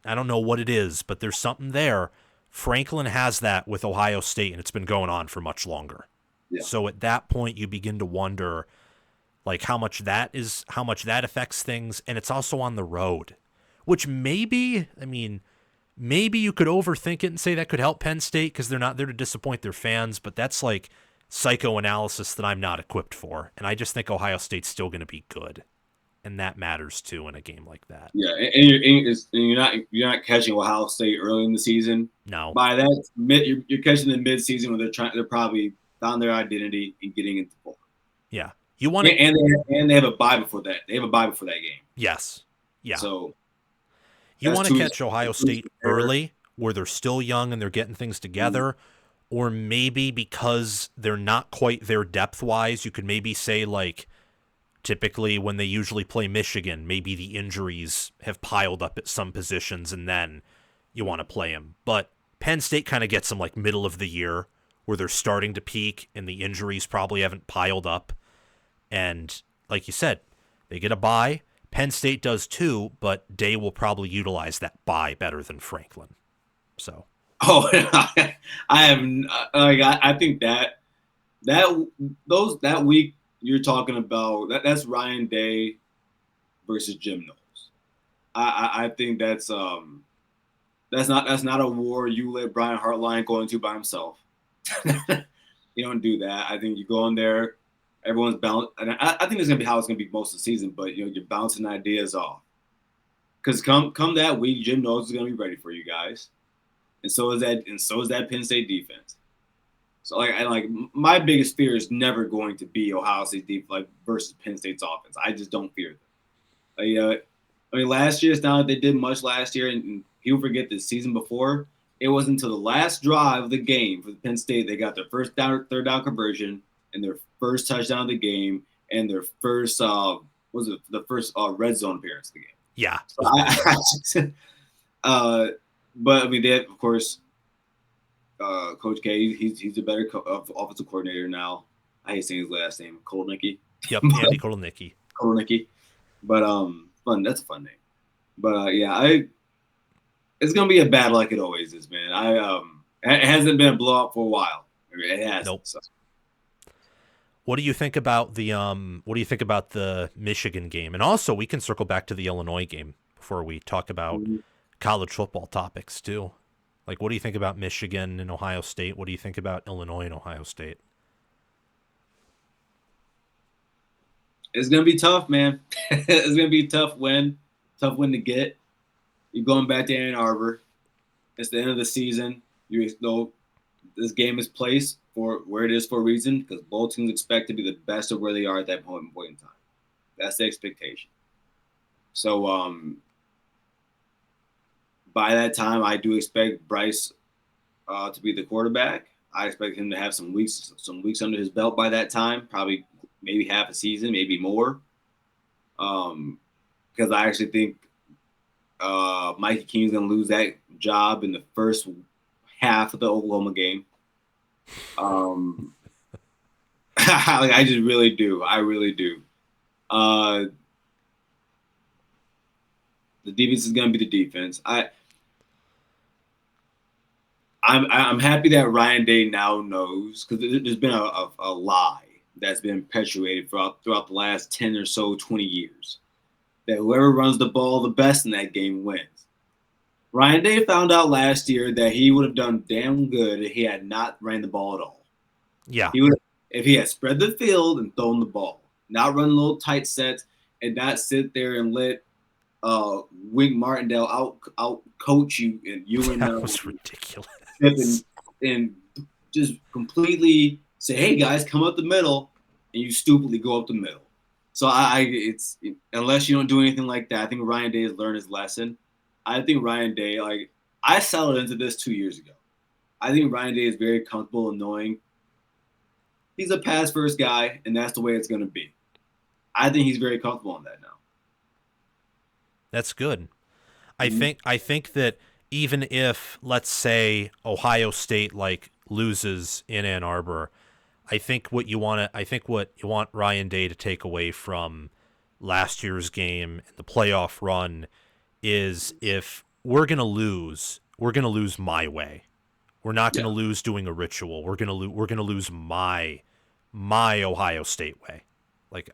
Speaker 1: I don't know what it is, but there's something there. Franklin has that with Ohio State, and it's been going on for much longer. Yeah. So at that point, you begin to wonder like how much that affects things, and it's also on the road, which maybe you could overthink it and say that could help Penn State because they're not there to disappoint their fans, but that's like psychoanalysis that I'm not equipped for, and I just think Ohio State's still going to be good, and that matters too in a game like that.
Speaker 2: Yeah, and you're not catching Ohio State early in the season.
Speaker 1: No,
Speaker 2: by that you're catching them mid-season when they're probably found their identity and getting into football.
Speaker 1: Yeah. You want to,
Speaker 2: and they have a bye before that. They have a bye before that game.
Speaker 1: Yes. Yeah.
Speaker 2: So
Speaker 1: you want to catch Ohio State early where they're still young and they're getting things together, or maybe because they're not quite there depth-wise, you could maybe say, like, typically when they usually play Michigan, maybe the injuries have piled up at some positions and then you want to play them. But Penn State kind of gets them like middle of the year where they're starting to peak and the injuries probably haven't piled up. And like you said, they get a bye. Penn State does too, but Day will probably utilize that bye better than Franklin. So,
Speaker 2: I think that week you're talking about that's Ryan Day versus Jim Knowles. I think that's not a war you let Brian Hartline go into by himself. You don't do that. I think you go in there, everyone's balanced, and I think it's gonna be how it's gonna be most of the season. But you're bouncing ideas off because come that week, Jim Knowles is gonna be ready for you guys, and so is that Penn State defense. So my biggest fear is never going to be Ohio State defense versus Penn State's offense. I just don't fear them. Last year it's not like they did much last year, and people forget the season before. It wasn't until the last drive of the game for Penn State they got their first third down conversion and their first touchdown of the game and their first red zone appearance of the game.
Speaker 1: Yeah.
Speaker 2: So but they have, of course, Coach K. He's a better offensive coordinator now. I hate saying his last name, Kolnicki.
Speaker 1: Yep, Andy Kolnicki.
Speaker 2: Kolnicki. But fun. That's a fun name. But it's gonna be a battle like it always is, man. It hasn't been a blowout for a while. It hasn't.
Speaker 1: Nope.
Speaker 2: So.
Speaker 1: What do you think about the Michigan game? And also, we can circle back to the Illinois game before we talk about college football topics too. Like, what do you think about Michigan and Ohio State? What do you think about Illinois and Ohio State?
Speaker 2: It's gonna be tough, man. It's gonna be a tough win to get. You're going back to Ann Arbor. It's the end of the season. You know this game is placed for where it is for a reason because both teams expect to be the best of where they are at that point in time. That's the expectation. So by that time, I do expect Bryce to be the quarterback. I expect him to have some weeks under his belt by that time, probably maybe half a season, maybe more. Because I actually think Mikey King's going to lose that job in the first half of the Oklahoma game. I just really do. I really do. The defense is going to be the defense. I'm happy that Ryan Day now knows because there's been a lie that's been perpetuated throughout the last 10 or so, 20 years that whoever runs the ball the best in that game wins. Ryan Day found out last year that he would have done damn good if he had not ran the ball at all.
Speaker 1: Yeah.
Speaker 2: If he had spread the field and thrown the ball, not run little tight sets and not sit there and let Wink Martindale out coach you and
Speaker 1: that was ridiculous.
Speaker 2: And just completely say, hey guys, come up the middle, and you stupidly go up the middle. So it's unless you don't do anything like that, I think Ryan Day has learned his lesson. I think Ryan Day, I settled into this 2 years ago. I think Ryan Day is very comfortable in knowing he's a pass first guy, and that's the way it's going to be. I think he's very comfortable on that now.
Speaker 1: That's good. I think that even if, let's say, Ohio State loses in Ann Arbor, I think what you want Ryan Day to take away from last year's game and the playoff run is if we're gonna lose my way. We're not gonna lose doing a ritual. We're gonna lose my Ohio State way.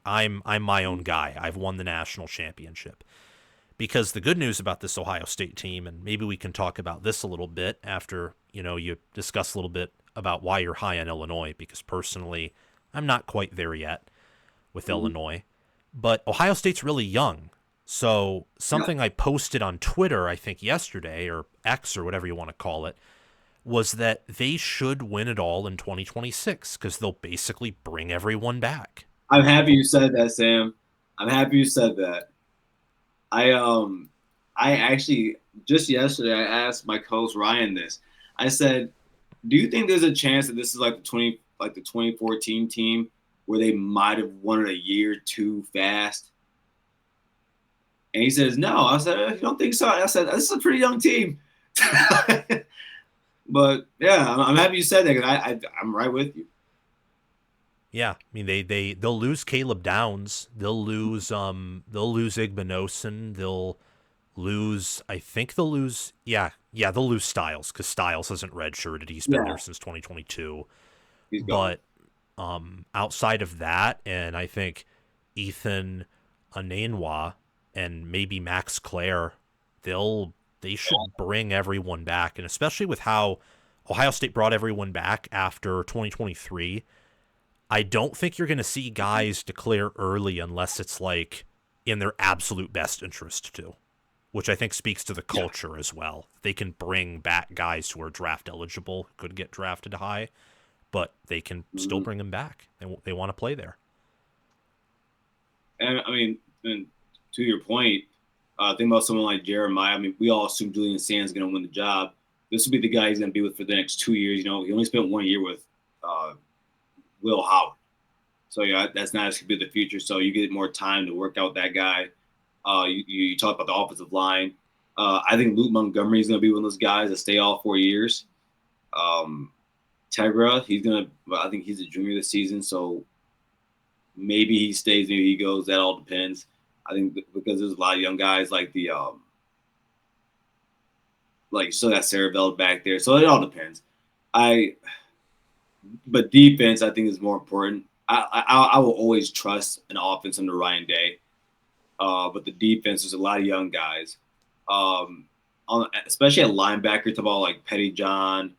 Speaker 1: I'm my own guy. I've won the national championship. Because the good news about this Ohio State team, and maybe we can talk about this a little bit after, you discuss a little bit about why you're high on Illinois, because personally, I'm not quite there yet with Illinois. But Ohio State's really young. So something I posted on Twitter, I think yesterday, or X or whatever you want to call it, was that they should win it all in 2026 because they'll basically bring everyone back.
Speaker 2: I'm happy you said that, Sam. I'm happy you said that. I actually just yesterday I asked my coach Ryan this. I said, "Do you think there's a chance that this is like the 2014 team where they might have won it a year too fast?" And he says, "No." I said, "I don't think so." I said, "This is a pretty young team." But yeah, I'm happy you said that because I'm right with you.
Speaker 1: Yeah, I mean they'll lose Caleb Downs, they'll lose Igbenogson, they'll lose they'll lose Styles because Styles hasn't redshirted. He's been
Speaker 2: Yeah,
Speaker 1: there since 2022.
Speaker 2: he's gone.
Speaker 1: But outside of that, and I think Ethan Anenwa and maybe Max Clare, they should bring everyone back, and especially with how Ohio State brought everyone back after 2023. I don't think you're going to see guys declare early unless it's like in their absolute best interest to, which I think speaks to the culture as well. They can bring back guys who are draft eligible, could get drafted high, but they can still bring them back. They want to play there.
Speaker 2: And I mean, and to your point, think about someone like Jeremiah. I mean, we all assume Julian Sand's going to win the job. This will be the guy he's going to be with for the next 2 years. You know, he only spent 1 year with Will Howard. So, yeah, that's not going to be the future. So you get more time to work out that guy. You talk about the offensive line. I think Luke Montgomery is going to be one of those guys that stay all 4 years. Tegra, I think he's a junior this season. So maybe he stays, maybe he goes. That all depends. I think because there's a lot of young guys like like you still got Cerebell back there. So it all depends. But defense, I think, is more important. I will always trust an offense under Ryan Day. But the defense, there's a lot of young guys. Especially at linebacker, talk about like Petty John,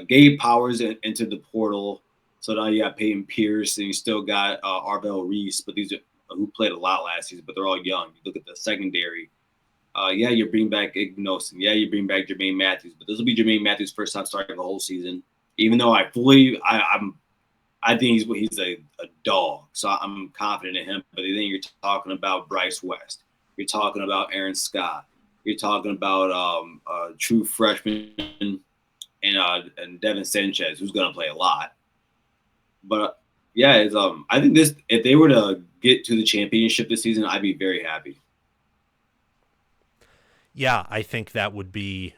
Speaker 2: Gabe Powers into the portal. So now you got Peyton Pierce, and you still got Arvell Reese, but these are who played a lot last season, but they're all young. You look at the secondary. You bring back Igbenogson. Yeah, you bring back Jermaine Matthews, but this will be Jermaine Matthews' first time starting the whole season. Even though I think he's a dog, so I'm confident in him. But then you're talking about Bryce West. You're talking about Aaron Scott. You're talking about a true freshman and Devin Sanchez, who's going to play a lot. But yeah, I think if they were to get to the championship this season, I'd be very happy.
Speaker 1: Yeah, I think that would be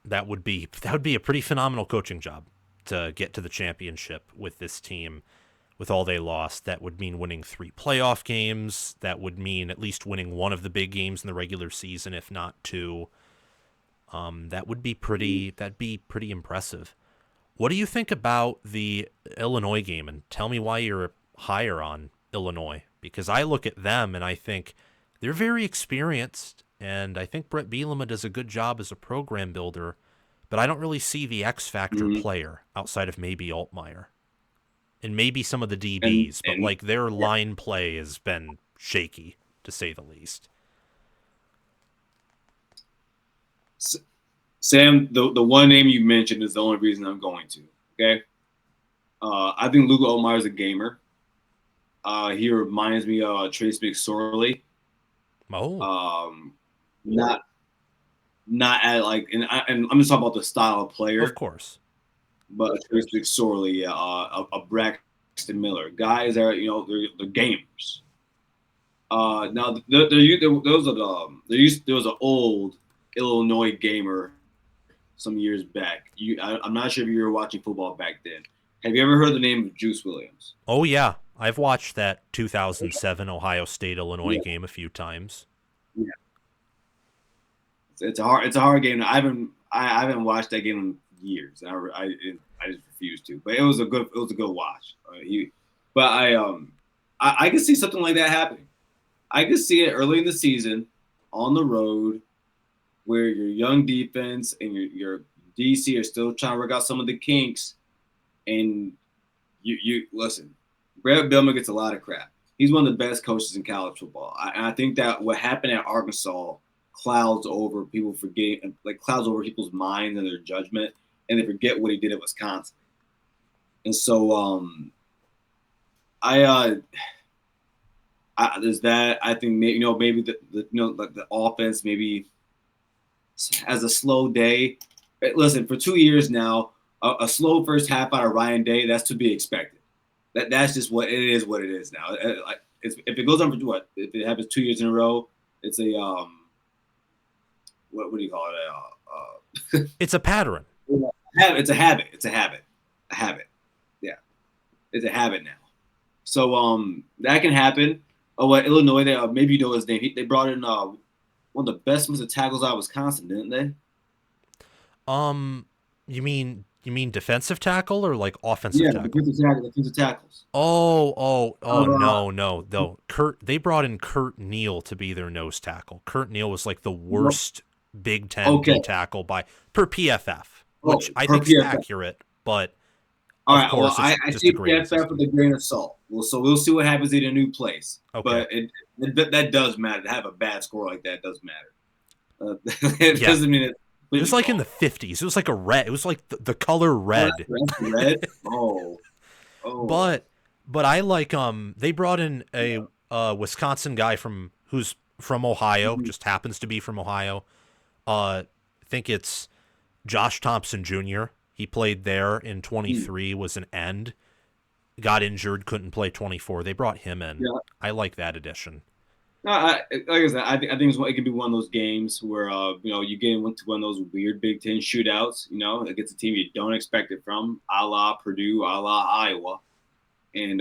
Speaker 1: a pretty phenomenal coaching job to get to the championship with this team. With all they lost, that would mean winning 3 playoff games. That would mean at least winning one of the big games in the regular season, if not 2. That'd be pretty impressive. What do you think about the Illinois game? And tell me why you're higher on Illinois. Because I look at them and I think they're very experienced, and I think Brett Bielema does a good job as a program builder, but I don't really see the X factor player outside of maybe Altmaier. And maybe some of the DBs, but like their line play has been shaky, to say the least.
Speaker 2: Sam, the one name you mentioned is the only reason I'm going to. Okay, I think Luke Altmaier is a gamer. He reminds me of Trace McSorley.
Speaker 1: Oh,
Speaker 2: not at like, and I'm just talking about the style of player,
Speaker 1: of course.
Speaker 2: But Trace McSorley, a Braxton Miller, guys that they're gamers. Now there was an old Illinois gamer some years back. I'm not sure if you were watching football back then. Have you ever heard the name of Juice Williams?
Speaker 1: Oh yeah, I've watched that 2007 Ohio State Illinois game a few times.
Speaker 2: Yeah, it's a hard game. I haven't watched that game in years. I just refuse to. But it was a good watch. I can see something like that happening. I could see it early in the season on the road where your young defense and your DC are still trying to work out some of the kinks. And you listen, Brett Bielema gets a lot of crap. He's one of the best coaches in college football. I think that what happened at Arkansas clouds over people's minds and their judgment, and they forget what he did at Wisconsin. And so there's that. I think maybe the offense maybe as a slow day. Listen, for 2 years now, a slow first half out of Ryan Day, that's to be expected. That's just what it is. What it is now. If it goes on for what? If it happens 2 years in a row, it's a what do you call it?
Speaker 1: It's a pattern.
Speaker 2: It's a habit. It's a habit. A habit. Yeah, it's a habit now. So that can happen. Oh, what Illinois? They maybe you know his name. They brought in one of the best defensive tackles out of Wisconsin, didn't they?
Speaker 1: You mean defensive tackle or like offensive tackle?
Speaker 2: Defensive tackles.
Speaker 1: Oh, no. They brought in Kurt Neal to be their nose tackle. Kurt Neal was like the worst Big Ten D tackle per PFF, which I think is accurate, but
Speaker 2: all right. Well, I take PFF with a grain of salt. So we'll see what happens in a new place. Okay. But that does matter. To have a bad score like that does matter. It doesn't mean it.
Speaker 1: It was like in the 50s. It was like a red. It was like the color red.
Speaker 2: Red? Oh.
Speaker 1: But I like they brought in a Wisconsin guy who's from Ohio, just happens to be from Ohio. I think it's Josh Thompson Jr. He played there in 23, was an end, got injured, couldn't play 24. They brought him in. Yeah. I like that addition.
Speaker 2: No, like I said, I think it could be one of those games where you get into one of those weird Big Ten shootouts, against a team you don't expect it from, a la Purdue, a la Iowa, and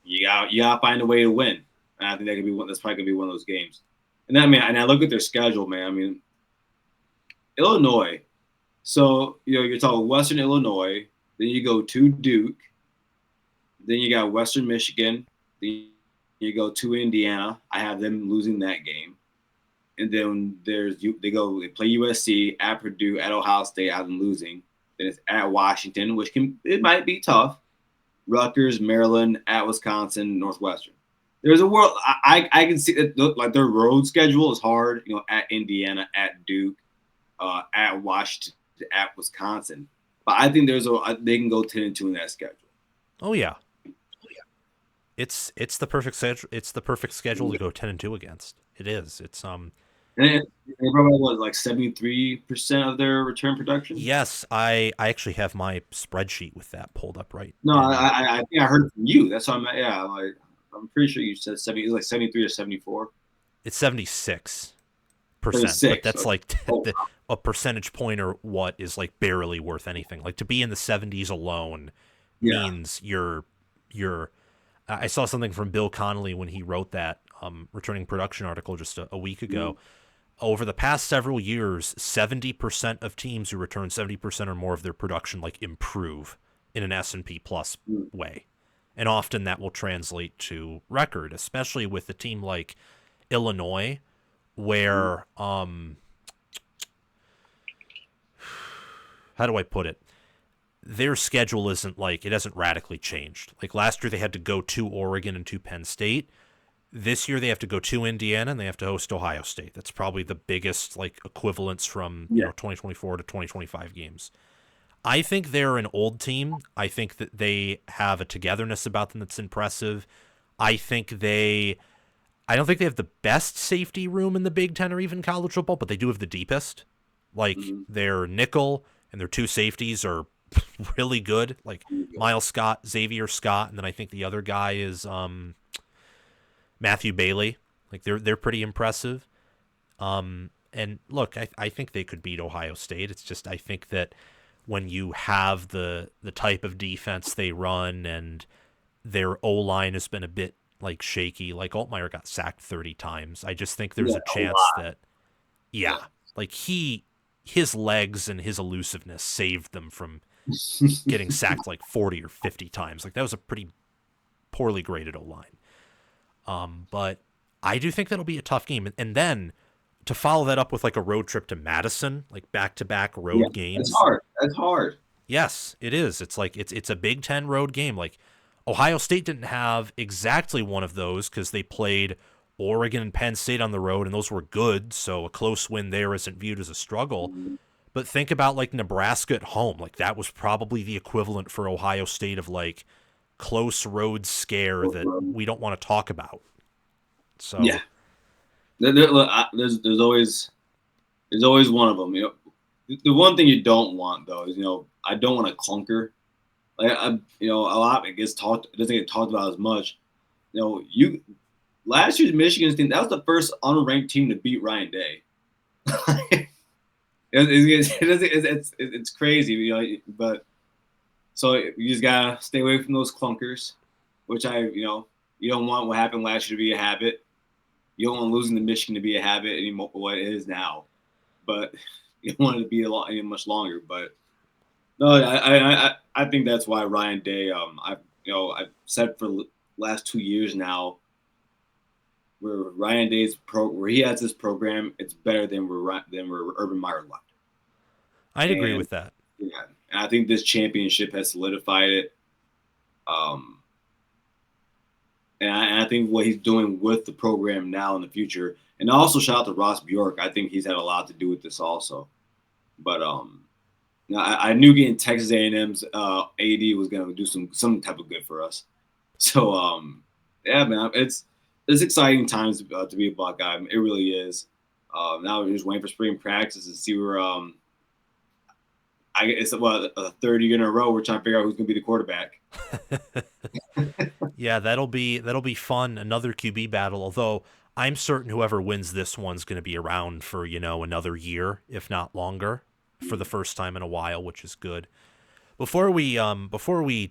Speaker 2: you gotta find a way to win. And I think that's probably gonna be one of those games. And I look at their schedule, man. I mean, Illinois. So you're talking Western Illinois, then you go to Duke, then you got Western Michigan, then you go to Indiana. I have them losing that game. And then they play USC, at Purdue, at Ohio State, I have them losing. Then it's at Washington, it might be tough. Rutgers, Maryland, at Wisconsin, Northwestern. There's a world I can see that like their road schedule is hard, at Indiana, at Duke, at Washington, at Wisconsin. But I think they can go 10-2 in that schedule.
Speaker 1: Oh yeah. It's the perfect schedule. It's the perfect schedule to go 10-2 against. It is. It's
Speaker 2: And they probably like 73% of their return production.
Speaker 1: Yes, I actually have my spreadsheet with that pulled up right.
Speaker 2: No, I think I heard it from you. That's why I'm pretty sure you said 70. It was like 73 or 74.
Speaker 1: It's 76%. But that's like a percentage point or what is like barely worth anything. Like to be in the 70s alone means you're. I saw something from Bill Connolly when he wrote that returning production article just a week ago. Over the past several years, 70% of teams who return 70% or more of their production improve in an S&P plus way. And often that will translate to record, especially with a team like Illinois, where how do I put it? Their schedule it hasn't radically changed. Like last year they had to go to Oregon and to Penn State. This year they have to go to Indiana and they have to host Ohio State. That's probably the biggest equivalence from 2024 to 2025 games. I think they're an old team. I think that they have a togetherness about them that's impressive. I don't think they have the best safety room in the Big Ten or even college football, but they do have the deepest. Their nickel and their two safeties are really good. Miles Scott, Xavier Scott, and then I think the other guy is Matthew Bailey. They're pretty impressive. And look, I think they could beat Ohio State. It's just I think that when you have the type of defense they run and their O-line has been a bit shaky, Altmaier got sacked 30 times. I just think there's a chance that his legs and his elusiveness saved them from getting sacked 40 or 50 times. That was a pretty poorly graded O-line. But I do think that'll be a tough game. And then to follow that up with a road trip to Madison, back-to-back road games.
Speaker 2: That's hard.
Speaker 1: Yes, it is. It's a Big Ten road game. Ohio State didn't have exactly one of those because they played Oregon and Penn State on the road, and those were good, so a close win there isn't viewed as a struggle. But think about Nebraska at home. That was probably the equivalent for Ohio State of close road scare that we don't want to talk about. So
Speaker 2: yeah, there's always There's always one of them. The one thing you don't want though is I don't want a clunker. Like a lot it doesn't get talked about as much. You last year's Michigan team, that was the first unranked team to beat Ryan Day. It's crazy, but so you just gotta stay away from those clunkers, which you don't want what happened last year to be a habit. You don't want losing to Michigan to be a habit anymore, what it is now, but you don't want it to be much longer. But no, I think that's why Ryan Day. I've said for the last 2 years now, where Ryan Day's where he has this program, it's better than where Urban Meyer left.
Speaker 1: I'd agree with that.
Speaker 2: Yeah, and I think this championship has solidified it. And I think what he's doing with the program now in the future, and also shout out to Ross Bjork. I think he's had a lot to do with this also. But I knew getting Texas A&M's AD was going to do some type of good for us. So yeah, man, it's exciting times to be a Buckeye. It really is. Now we're just waiting for spring practice to see where it's a third year in a row we're trying to figure out who's going to be the quarterback.
Speaker 1: Yeah, that'll be fun. Another QB battle. Although I'm certain whoever wins this one's going to be around for another year, if not longer, for the first time in a while, which is good. Before we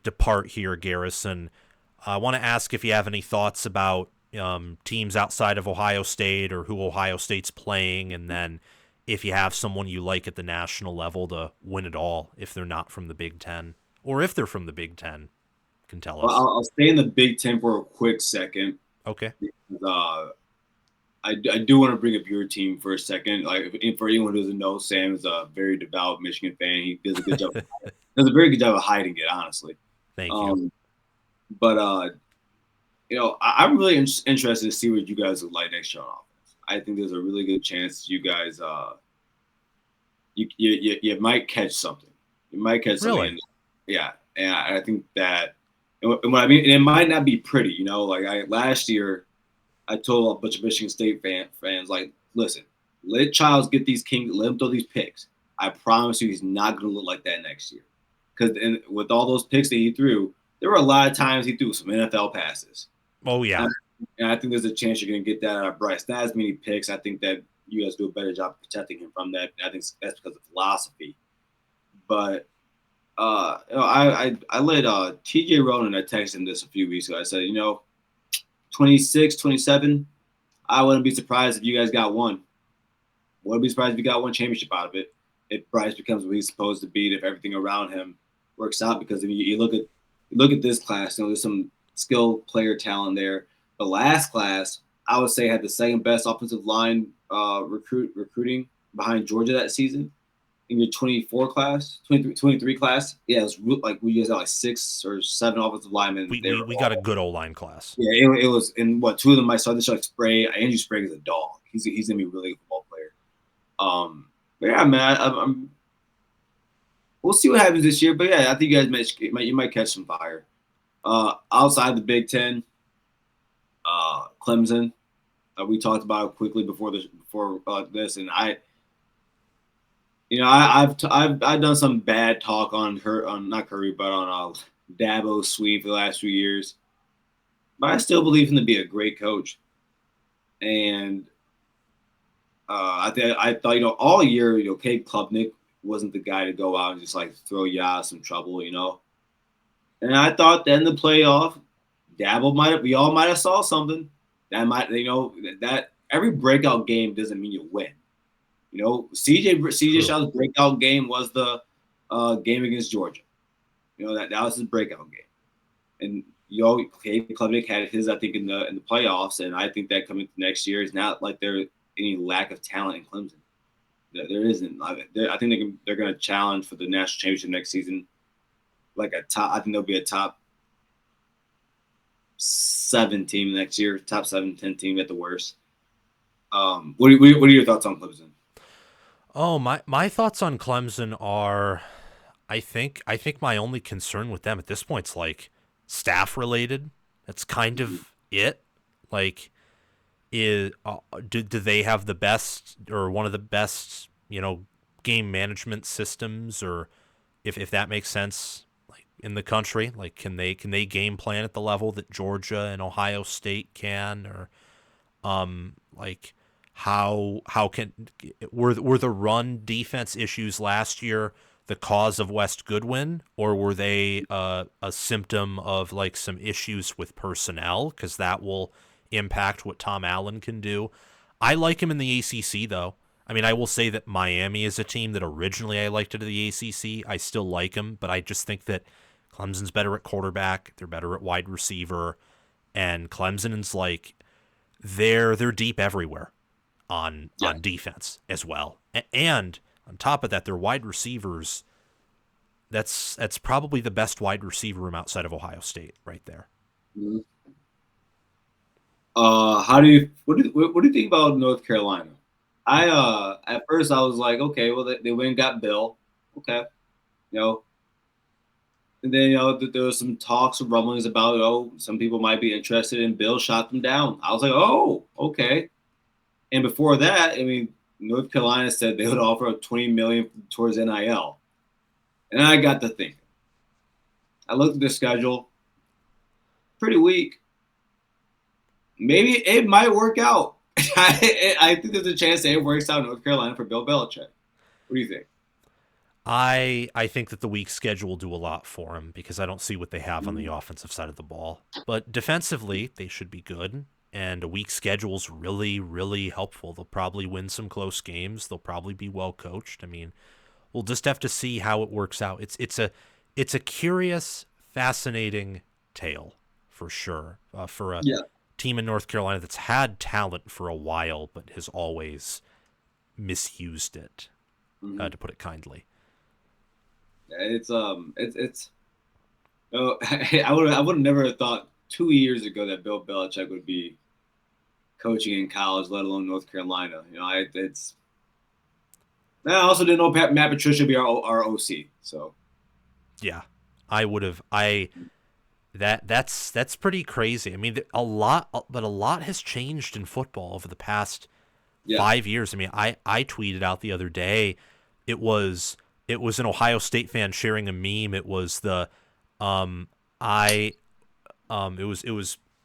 Speaker 1: depart here, Garrison, I want to ask if you have any thoughts about teams outside of Ohio State or who Ohio State's playing, and then if you have someone you like at the national level to win it all, if they're not from the Big Ten, or if they're from the Big Ten, can tell us.
Speaker 2: Well, I'll stay in the Big Ten for a quick second.
Speaker 1: Okay.
Speaker 2: Because, I do want to bring up your team for a second. Like, for anyone who doesn't know, Sam is a very devout Michigan fan. He does a good job. Does a very good job of hiding it, honestly.
Speaker 1: Thank you.
Speaker 2: But I'm really interested to see what you guys look like next year on offense. I think there's a really good chance you guys you might catch something. You might catch something.
Speaker 1: Really?
Speaker 2: Yeah, and I think that. And what I mean, and it might not be pretty. Like last year, I told a bunch of Michigan State fans, like, listen, let Childs get these kings, let him throw these picks. I promise you, he's not going to look like that next year. Because with all those picks that he threw, there were a lot of times he threw some NFL passes.
Speaker 1: Oh, yeah.
Speaker 2: And I think there's a chance you're going to get that out of Bryce. Not as many picks. I think that you guys do a better job protecting him from that. I think that's because of philosophy. But I let TJ Ronan, I texted him this a few weeks ago. I said, 26, 27, I wouldn't be surprised if you guys got one. Wouldn't be surprised if you got one championship out of it. If Bryce becomes what he's supposed to be, if everything around him works out. Because if you look at this class, there's some skilled player talent there. The last class, I would say, had the second best offensive line recruiting behind Georgia that season. In your 23 class, yeah, it was like we guys got like 6 or 7 offensive linemen.
Speaker 1: We got a good O-line class.
Speaker 2: Yeah, it was, and 2 of them I saw this like Sprague. Andrew Sprague is a dog. He's gonna be a really good football player. But yeah, man, we'll see what happens this year. But yeah, I think you guys you might catch some fire. Outside the Big Ten, Clemson. We talked about it quickly before this, and I've done some bad talk on not Curry, but on Dabo Sweet for the last few years. But I still believe him to be a great coach. And I thought all year, Cade Klubnik wasn't the guy to go out and just like throw you out of some trouble, And I thought then the playoff, we all might have saw something that might, that every breakout game doesn't mean you win. CJ Stroud's breakout game was the game against Georgia. That was his breakout game, and Cade Klubnik had his, I think, in the playoffs, and I think that coming to next year is not like there's any lack of talent in Clemson. There isn't. I think they're going to challenge for the national championship next season. Like I think they'll be a top 7 team next year, top 7, 10 team at the worst. What are your thoughts on Clemson?
Speaker 1: Oh, my thoughts on Clemson are, I think my only concern with them at this point is like staff related. That's kind of it. Like, do they have the best or one of the best game management systems, or if that makes sense, like in the country, like can they game plan at the level that Georgia and Ohio State can, or like how can were the run defense issues last year the cause of West Goodwin, or were they a symptom of like some issues with personnel? Because that will impact what Tom Allen can do. I like him in the ACC, though. I mean, I will say that Miami is a team that originally I liked it in the ACC. I still like him, but I just think that Clemson's better at quarterback. They're better at wide receiver, and Clemson's like they're deep everywhere on defense as well. And on top of that, their wide receivers, that's probably the best wide receiver room outside of Ohio State right there.
Speaker 2: Mm-hmm. What do you think about North Carolina? At first I was like, okay, well they went and got Bill, okay, and then there was some talks and rumblings about some people might be interested in Bill. Shot them down. I was like, oh, okay. And before that, I mean, North Carolina said they would offer $20 million towards NIL, and I got to thinking. I looked at the schedule, pretty weak. Maybe it might work out. I think there's a chance that it works out in North Carolina for Bill Belichick. What do you think?
Speaker 1: I think that the weak schedule will do a lot for him because I don't see what they have on the offensive side of the ball. But defensively, they should be good. And a weak schedule is really, really helpful. They'll probably win some close games. They'll probably be well coached. I mean, we'll just have to see how it works out. It's a curious, fascinating tale for sure for a team in North Carolina that's had talent for a while but has always misused it, to put it kindly.
Speaker 2: I would have never thought 2 years ago that Bill Belichick would be coaching in college, let alone North Carolina. I also didn't know Matt Patricia would be our OC. So
Speaker 1: yeah, I would have. That's pretty crazy. I mean, a lot has changed in football over the past 5 years. I mean, I tweeted out the other day, it was an Ohio State fan sharing a meme. It was the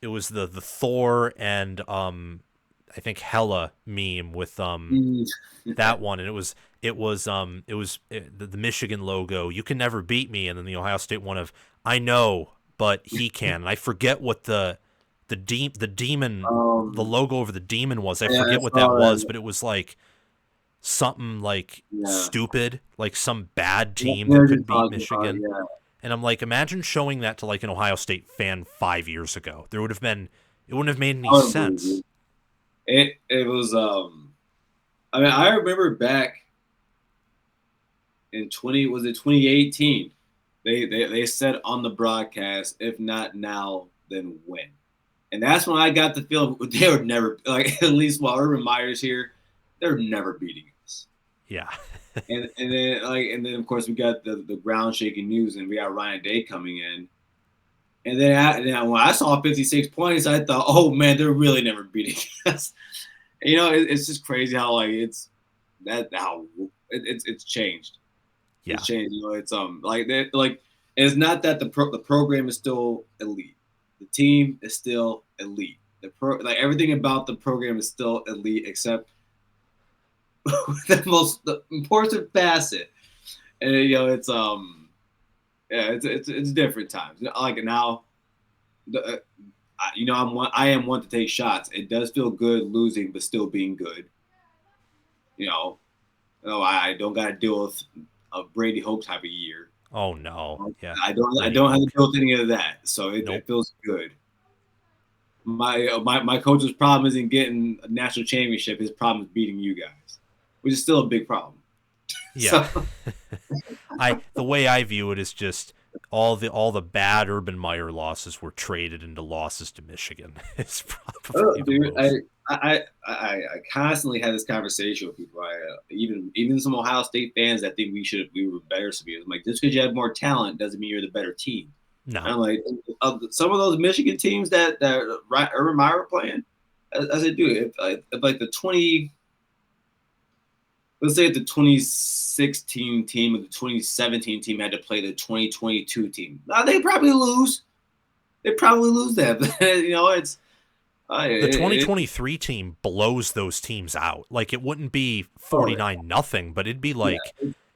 Speaker 1: it was the Thor and I think Hella meme with that one, and it was the Michigan logo. You can never beat me, and then the Ohio State one of I know, but he can. And I forget what the demon the logo over the demon was. I forget what that was, but it was like something like stupid, like some bad team that could beat Michigan. And I'm like, imagine showing that to like an Ohio State fan 5 years ago. It wouldn't have made any sense.
Speaker 2: It was I mean, I remember back in 2018, they said on the broadcast, if not now, then when. And that's when I got the feeling they would never, like, at least while Urban Meyer's here, they're never beating us.
Speaker 1: Yeah.
Speaker 2: and then of course we got the ground shaking news, and we got Ryan Day coming in. And then when I saw 56 points, I thought, oh man, they're really never beating us. It's just crazy how it's changed.
Speaker 1: Yeah.
Speaker 2: It's changed. It's not that the program is still elite. The team is still elite. Everything about the program is still elite except the important facet. And it's different times. Like now, I am one to take shots. It does feel good losing, but still being good. I don't got to deal with a Brady Hoke type of year.
Speaker 1: Oh no, yeah.
Speaker 2: I don't have to deal with any of that, so it feels good. My coach's problem isn't getting a national championship. His problem is beating you guys, which is still a big problem.
Speaker 1: Yeah. The way I view it is just all the bad Urban Meyer losses were traded into losses to Michigan. It's probably
Speaker 2: I constantly have this conversation with people. Even some Ohio State fans that think we were better. I'm like, just because you have more talent doesn't mean you're the better team.
Speaker 1: No.
Speaker 2: And I'm like, some of those Michigan teams that Urban Meyer playing, as I do, if like the 20. let's say if the 2016 team or the 2017 team had to play the 2022 team, they'd probably lose. They'd probably lose that. You know, it's
Speaker 1: the 2023 team blows those teams out. Like, it wouldn't be 49-0, but it'd be like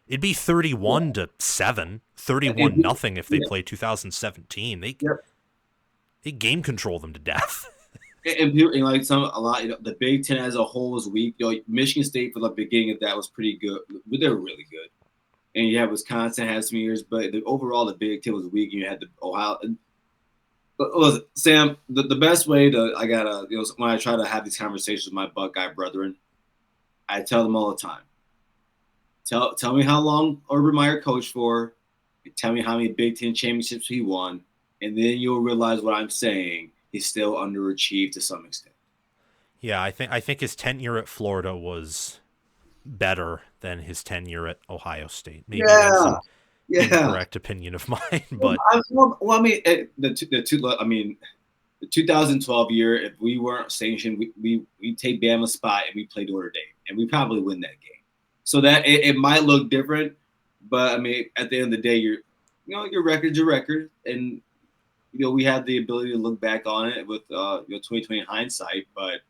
Speaker 1: it'd be 31-7, 31-0 if they play 2017. They game control them to death.
Speaker 2: And like a lot, you know, the Big Ten as a whole was weak. You know, Michigan State for the beginning of that was pretty good, but they were really good. And you had Wisconsin had some years, but overall the Big Ten was weak. And you had the Ohio. But listen, Sam, the best way when I try to have these conversations with my Buckeye brethren, I tell them all the time. Tell me how long Urban Meyer coached for. Tell me how many Big Ten championships he won, and then you'll realize what I'm saying. He's still underachieved to some extent.
Speaker 1: Yeah, I think his tenure at Florida was better than his tenure at Ohio State. Maybe that's an incorrect opinion of mine, but
Speaker 2: the 2012 year, if we weren't sanctioned, we take Bama's spot and we play Notre Dame, and we probably win that game. So that it might look different, but I mean, at the end of the day, your record's your record, and you know, we have the ability to look back on it with 2020 hindsight, but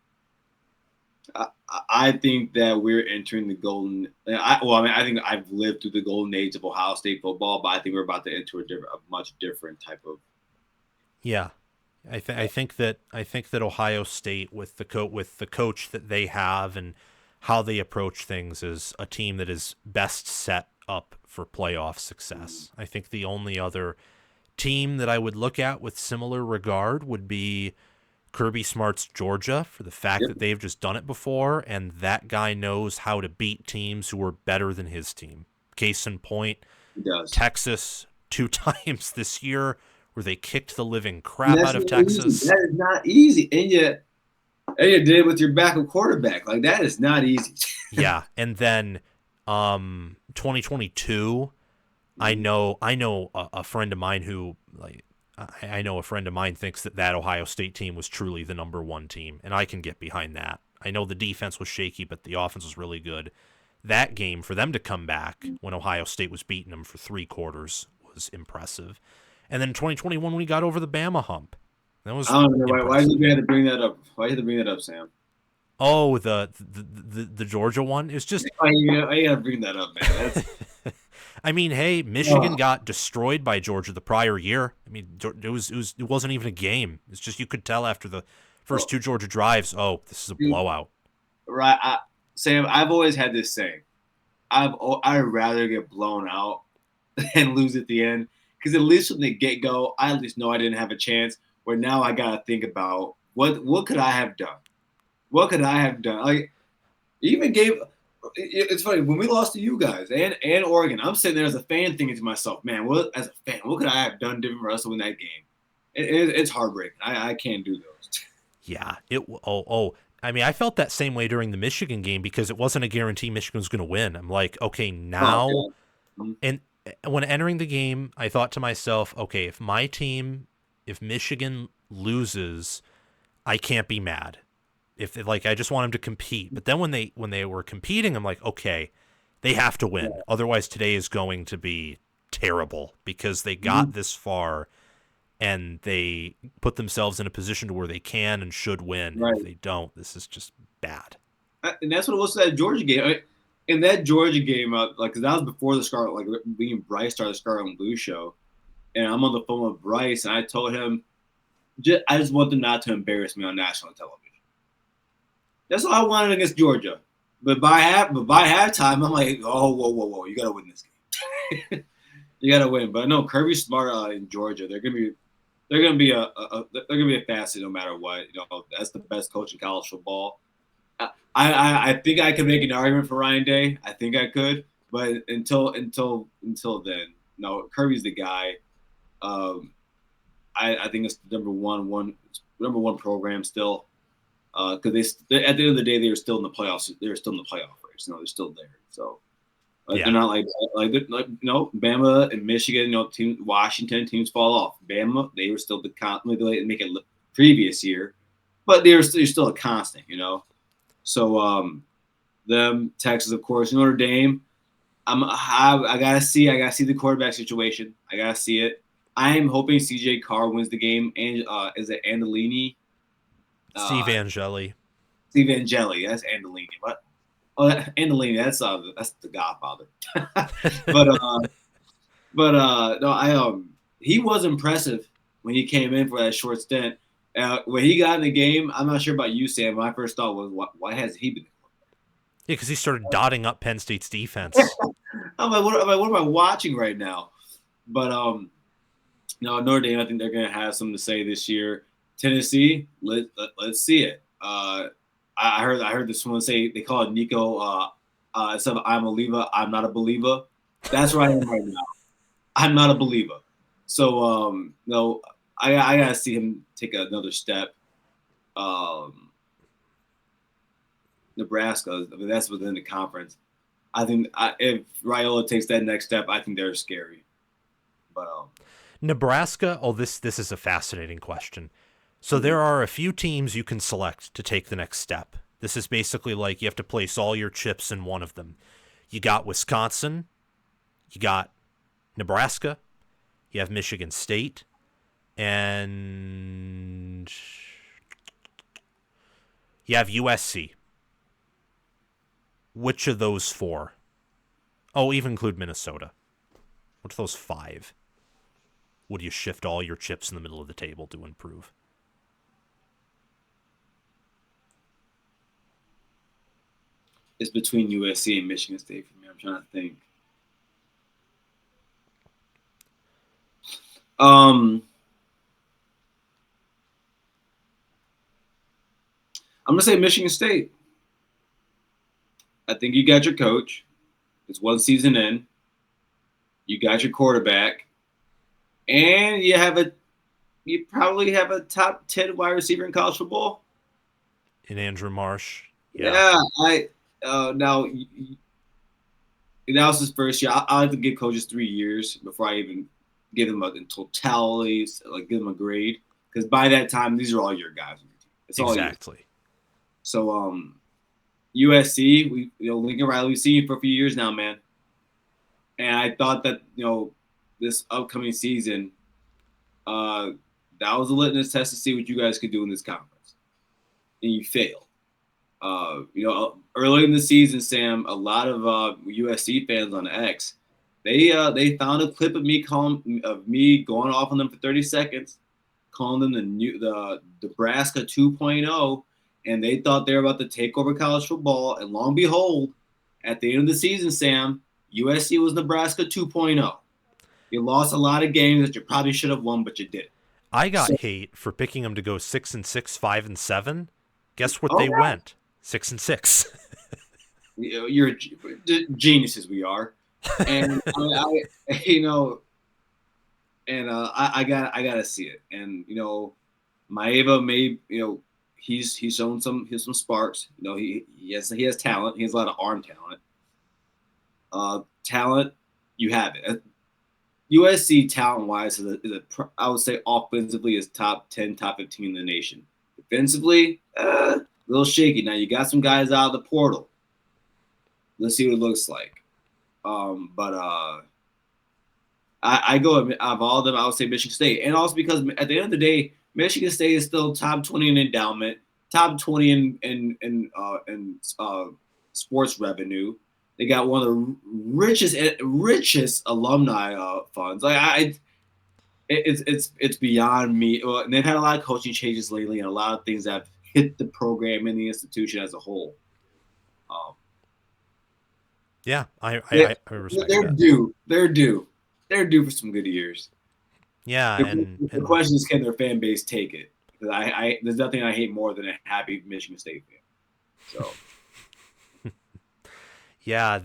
Speaker 2: I think that we're entering the golden. I think I've lived through the golden age of Ohio State football, but I think we're about to enter a much different type of.
Speaker 1: Yeah, I think that Ohio State with the coach that they have and how they approach things is a team that is best set up for playoff success. I think the only other team that I would look at with similar regard would be Kirby Smart's Georgia, for the fact that they've just done it before, and that guy knows how to beat teams who are better than his team. Case in point, Texas 2 times this year, where they kicked the living crap out of Texas.
Speaker 2: Easy. That is not easy, and you did it with your backup quarterback. Like, that is not easy.
Speaker 1: Yeah, and then 2022. I know a friend of mine who, like, I know a friend of mine thinks that Ohio State team was truly the number 1 team, and I can get behind that. I know the defense was shaky, but the offense was really good. That game, for them to come back when Ohio State was beating them for 3 quarters, was impressive. And then 2021, when we got over the Bama hump, that was.
Speaker 2: I don't know why did you have to bring that up? Why did you have to bring that up, Sam?
Speaker 1: Oh, the Georgia one. It's just.
Speaker 2: I gotta bring that up, man. That's.
Speaker 1: I mean, hey, Michigan got destroyed by Georgia the prior year. I mean, it wasn't even a game. It's just you could tell after the first 2 Georgia drives, oh, this is a blowout.
Speaker 2: Right, Sam. I've always had this saying: I'd rather get blown out than lose at the end, because at least from the get go, I at least know I didn't have a chance. Where now I gotta think about what could I have done? What could I have done? Like, even gave. It's funny, when we lost to you guys and Oregon, I'm sitting there as a fan thinking to myself, man, what could I have done different for us to win that game? It's heartbreaking. I can't do those.
Speaker 1: Yeah. I mean, I felt that same way during the Michigan game, because it wasn't a guarantee Michigan was going to win. I'm like, okay, now, and when entering the game, I thought to myself, okay, if Michigan loses, I can't be mad. I just want them to compete. But then when they were competing, I'm like, okay, they have to win. Yeah. Otherwise, today is going to be terrible, because they got this far and they put themselves in a position to where they can and should win. Right. And if they don't, this is just bad.
Speaker 2: And that's what it was to that Georgia game. In that Georgia game, because that was before the Scarlet, like me and Bryce started the Scarlet and Blue show, and I'm on the phone with Bryce, and I told him, I just want them not to embarrass me on national television. That's all I wanted against Georgia. But by halftime, I'm like, oh, whoa, you gotta win this game. You gotta win. But no, Kirby Smart in Georgia, they're gonna be a facet no matter what. You know, that's the best coach in college football. I think I could make an argument for Ryan Day. I think I could, but until then, no, Kirby's the guy. I think it's the number one program still. Because at the end of the day, they were still in the playoffs. They were still in the playoff race. No, they're still there. So they're not like Bama and Michigan. Washington teams fall off. Bama, they were still maybe they didn't make it previous year, but they're still a constant. So them. Texas, of course. Notre Dame. I gotta see the quarterback situation. I gotta see it. I am hoping CJ Carr wins the game. And is it Andolini?
Speaker 1: Steve Angeli.
Speaker 2: Steve Angeli. That's Andolini. What? Oh, Andolini. That's the Godfather. No, he was impressive when he came in for that short stint. When he got in the game, I'm not sure about you, Sam. My first thought was, why has he been?
Speaker 1: Yeah, because he started dotting up Penn State's defense.
Speaker 2: I'm like, what am I watching right now? But Notre Dame, I think they're gonna have something to say this year. Tennessee, let's see it. I heard this one say they call it Nico. Instead of I'm a believer, I'm not a believer. That's where I am right now. I'm not a believer. So no, I gotta see him take another step. Nebraska, I mean, that's within the conference. I think if Raiola takes that next step, I think they're scary. But
Speaker 1: Nebraska. Oh, this is a fascinating question. So there are a few teams you can select to take the next step. This is basically like you have to place all your chips in one of them. You got Wisconsin, you got Nebraska, you have Michigan State, and you have USC. Which of those four? Oh, even include Minnesota. Which of those five would you shift all your chips in the middle of the table to improve?
Speaker 2: It's between USC and Michigan State for me. I'm trying to think. I'm gonna say Michigan State. I think you got your coach. It's one season in. You got your quarterback, and you probably have a top 10 wide receiver in college football.
Speaker 1: In Andrew Marsh.
Speaker 2: Yeah, now was his first year. I like to give coaches 3 years before I even give them in totality, like give them a grade, because by that time these are all your guys. It's all
Speaker 1: exactly.
Speaker 2: So USC, Lincoln Riley, we've seen you for a few years now, man. And I thought that this upcoming season, that was a litmus test to see what you guys could do in this conference, and you failed. Early in the season, Sam, a lot of USC fans on X, they found a clip of me going off on them for 30 seconds, calling them the Nebraska 2.0, and they thought they were about to take over college football. And lo and behold, at the end of the season, Sam, USC was Nebraska 2.0. You lost a lot of games that you probably should have won, but you didn't.
Speaker 1: I got hate for picking them to go 6-6, 5-7. Guess what they went? 6-6.
Speaker 2: You're geniuses. We are, and I gotta see it. And Maeva may he's shown some sparks. He has talent. He has a lot of arm talent. Talent, you have it. USC talent-wise I would say offensively is top 10, top 15 in the nation. Defensively, a little shaky. Now you got some guys out of the portal. Let's see what it looks like. I go of all of them. I would say Michigan State, and also because at the end of the day, Michigan State is still top 20 in endowment, top 20 in sports revenue. They got one of the richest alumni funds. It's beyond me. Well, and they've had a lot of coaching changes lately, and a lot of things that have hit the program and the institution as a whole.
Speaker 1: Yeah, I respect
Speaker 2: they're
Speaker 1: that.
Speaker 2: due. They're due for some good years.
Speaker 1: Yeah,
Speaker 2: the question is, can their fan base take it? Because there's nothing I hate more than a happy Michigan State fan. So.
Speaker 1: Yeah,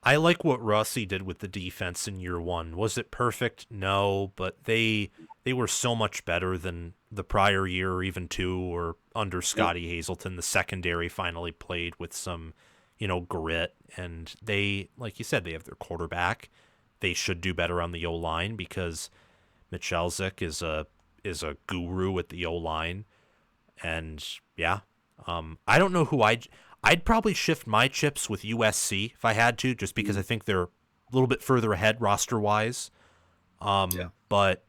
Speaker 1: I like what Rossi did with the defense in year one. Was it perfect? No, but they were so much better than the prior year or even two, or under Scotty Hazelton. The secondary finally played with some, grit, and they, like you said, they have their quarterback. They should do better on the O-line because Michalzik is a guru at the O-line. And yeah, I don't know who I I'd probably shift my chips with USC if I had to, just because I think they're a little bit further ahead roster-wise.
Speaker 2: Yeah.
Speaker 1: But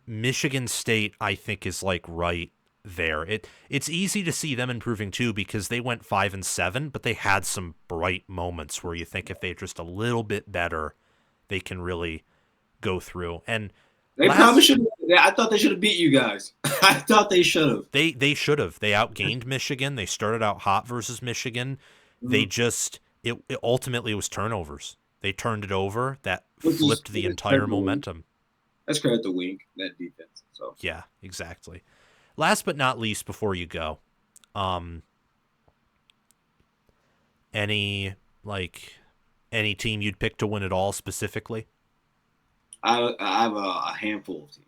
Speaker 1: Michigan State, I think, is like right there. It's easy to see them improving too because they went 5-7, but they had some bright moments where you think if they're just a little bit better, they can really go through. And
Speaker 2: They probably should. I thought they should have beat you guys. I thought they should have.
Speaker 1: They should have. They outgained Michigan. They started out hot versus Michigan. They just it ultimately was turnovers. They turned it over. That flipped the entire momentum.
Speaker 2: Let's credit the Wink, that defense. So
Speaker 1: yeah, exactly. Last but not least, before you go, any team you'd pick to win it all specifically?
Speaker 2: I have a handful of teams.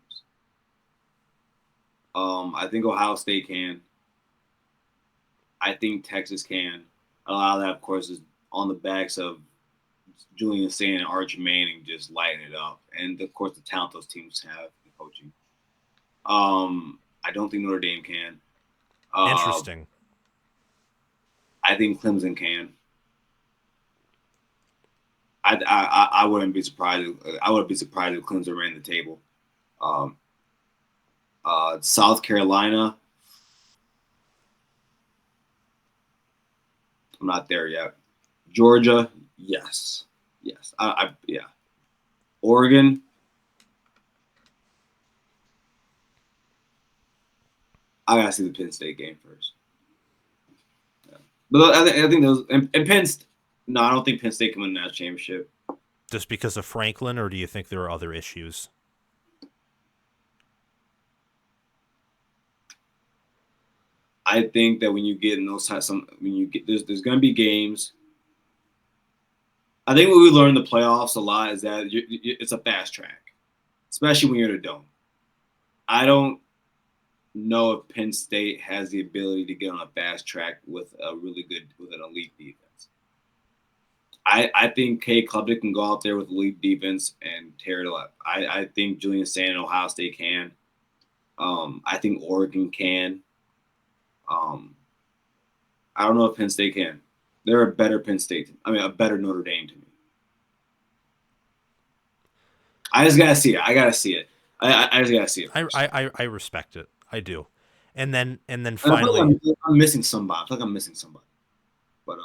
Speaker 2: I think Ohio State can. I think Texas can. A lot of that, of course, is on the backs of Julian Sand and Arch Manning just lighting it up, and of course the talent those teams have in coaching. I don't think Notre Dame can.
Speaker 1: Interesting.
Speaker 2: I think Clemson can. I wouldn't be surprised. I wouldn't be surprised if Clemson ran the table. South Carolina. I'm not there yet. Georgia, yes. Yeah. Oregon. I gotta see the Penn State game first. Yeah. But I think those and Penn. No, I don't think Penn State can win that championship.
Speaker 1: Just because of Franklin, or do you think there are other issues?
Speaker 2: I think that when you get in those types, there's going to be games. I think what we learned in the playoffs a lot is that it's a fast track, especially when you're in a dome. I don't know if Penn State has the ability to get on a fast track with an elite defense. I think Kay Klubnik can go out there with elite defense and tear it up. I think Julian Sand and Ohio State can. I think Oregon can. I don't know if Penn State can. They're a better Penn State. A better Notre Dame to me. I just gotta see it. I just gotta see it.
Speaker 1: I respect it. I do. And then finally,
Speaker 2: I'm missing somebody. I feel like I'm missing somebody. But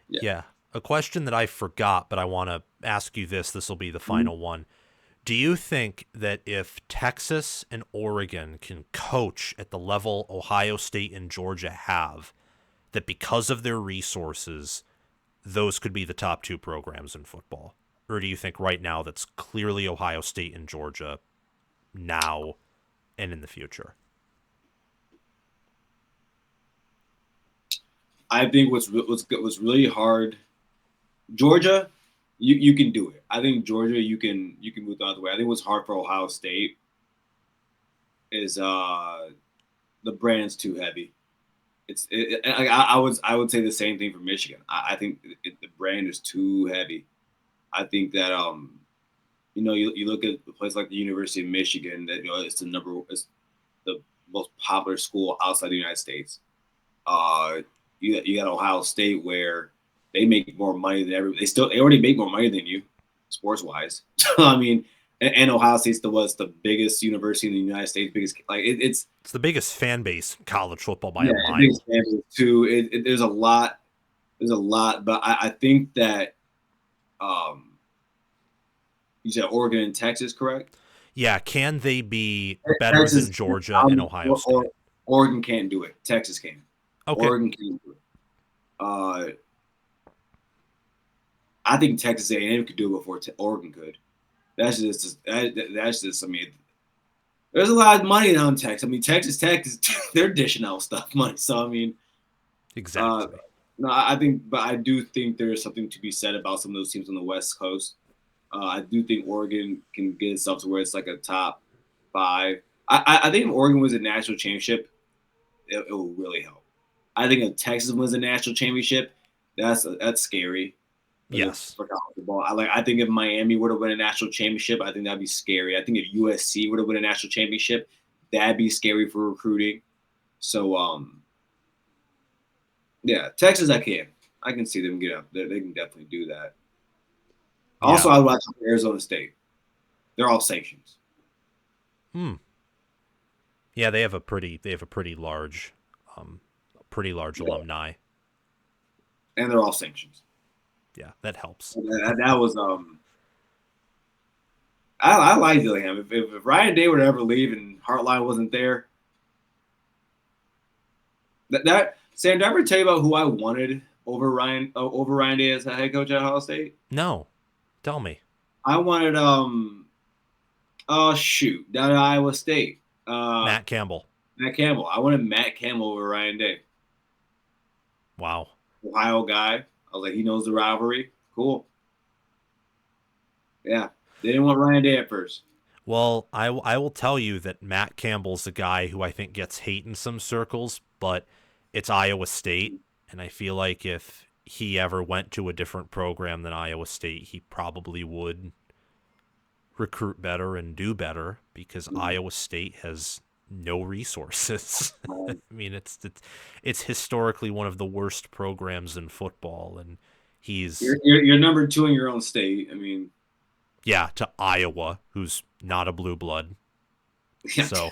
Speaker 1: yeah. A question that I forgot, but I want to ask you this. This will be the final one. Do you think that if Texas and Oregon can coach at the level Ohio State and Georgia have, that because of their resources, those could be the top two programs in football? Or do you think right now that's clearly Ohio State and Georgia now and in the future?
Speaker 2: I think what's really hard, Georgia, you can do it. I think Georgia, you can move the other way. I think what's hard for Ohio State is the brand's too heavy. I would say the same thing for Michigan. I think the brand is too heavy. I think that you look at a place like the University of Michigan that it's the most popular school outside the United States. You got Ohio State where they make more money than everybody. They already make more money than you, sports wise. And Ohio State's the biggest university in the United States. It's
Speaker 1: the biggest fan base in college football by a mile.
Speaker 2: Biggest fan base too. There's a lot. But I think that you said Oregon and Texas, correct?
Speaker 1: Yeah. Can they be better than Georgia and Ohio State?
Speaker 2: Oregon can't do it. Texas can.
Speaker 1: Okay.
Speaker 2: Oregon can't do it. I think Texas A&M could do it before Oregon could. That's just. There's a lot of money now in Texas. Texas Tech they're dishing out money. So
Speaker 1: exactly.
Speaker 2: No, but I do think there's something to be said about some of those teams on the West Coast. I do think Oregon can get itself to where it's like a top 5. I think if Oregon wins a national championship, it will really help. I think if Texas wins a national championship, that's scary.
Speaker 1: Yes.
Speaker 2: For college football. I think if Miami were to win a national championship, I think that'd be scary. I think if USC were to win a national championship, that'd be scary for recruiting. So Yeah, Texas, I can see them get up. They can definitely do that. Also,
Speaker 1: Yeah.
Speaker 2: I watch Arizona State. They're all sanctions.
Speaker 1: Yeah, they have a pretty large
Speaker 2: Yeah.
Speaker 1: alumni.
Speaker 2: And they're all sanctions.
Speaker 1: Yeah, that helps.
Speaker 2: That was I like Dillingham. If Ryan Day were to ever leave and Hartline wasn't there, Sam, did I ever tell you about who I wanted over Ryan Day as a head coach at Ohio State?
Speaker 1: No, tell me.
Speaker 2: I wanted down at Iowa State.
Speaker 1: Matt Campbell.
Speaker 2: Matt Campbell. I wanted Matt Campbell over Ryan Day.
Speaker 1: Wow.
Speaker 2: Ohio guy. I was like, he knows the rivalry. Cool. Yeah. They didn't want Ryan Day at first.
Speaker 1: Well, I will tell you that Matt Campbell's a guy who I think gets hate in some circles, but it's Iowa State, and I feel like if he ever went to a different program than Iowa State, he probably would recruit better and do better because Iowa State has no resources. I mean, it's historically one of the worst programs in football, and
Speaker 2: you're number 2 in your own state. I mean,
Speaker 1: yeah, to Iowa, who's not a blue blood.
Speaker 2: Yeah.
Speaker 1: So,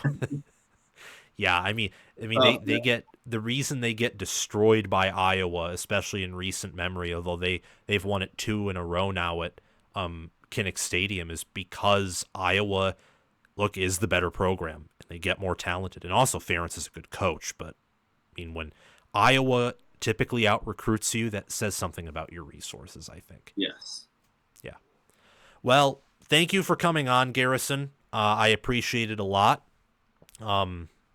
Speaker 1: yeah, I mean, they get the reason they get destroyed by Iowa, especially in recent memory, although they've won it 2 in a row now at Kinnick Stadium, is because Iowa, is the better program and they get more talented, and also Ferentz is a good coach. But I mean, when Iowa typically out recruits you, that says something about your resources, I think.
Speaker 2: Yes.
Speaker 1: Yeah. Well, thank you for coming on, Garrison. I appreciate it a lot.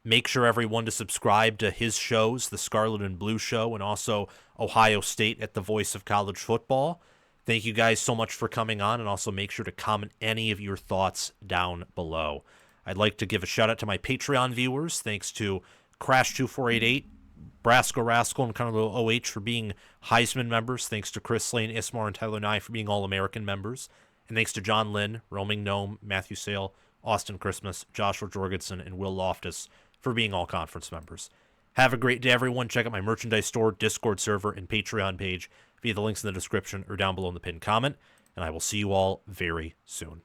Speaker 1: Make sure everyone to subscribe to his shows, the Scarlet and Blue Show, and also Ohio State at the Voice of College Football. Thank you guys so much for coming on, and also make sure to comment any of your thoughts down below. I'd like to give a shout out to my Patreon viewers. Thanks to Crash2488, Brasco Rascal, and Carlo OH for being Heisman members. Thanks to Chris Slane, Ismar, and Tyler Nye for being All-American members. And thanks to John Lynn, Roaming Gnome, Matthew Sale, Austin Christmas, Joshua Jorgensen, and Will Loftus for being all conference members. Have a great day, everyone. Check out my merchandise store, Discord server, and Patreon page via the links in the description or down below in the pinned comment. And I will see you all very soon.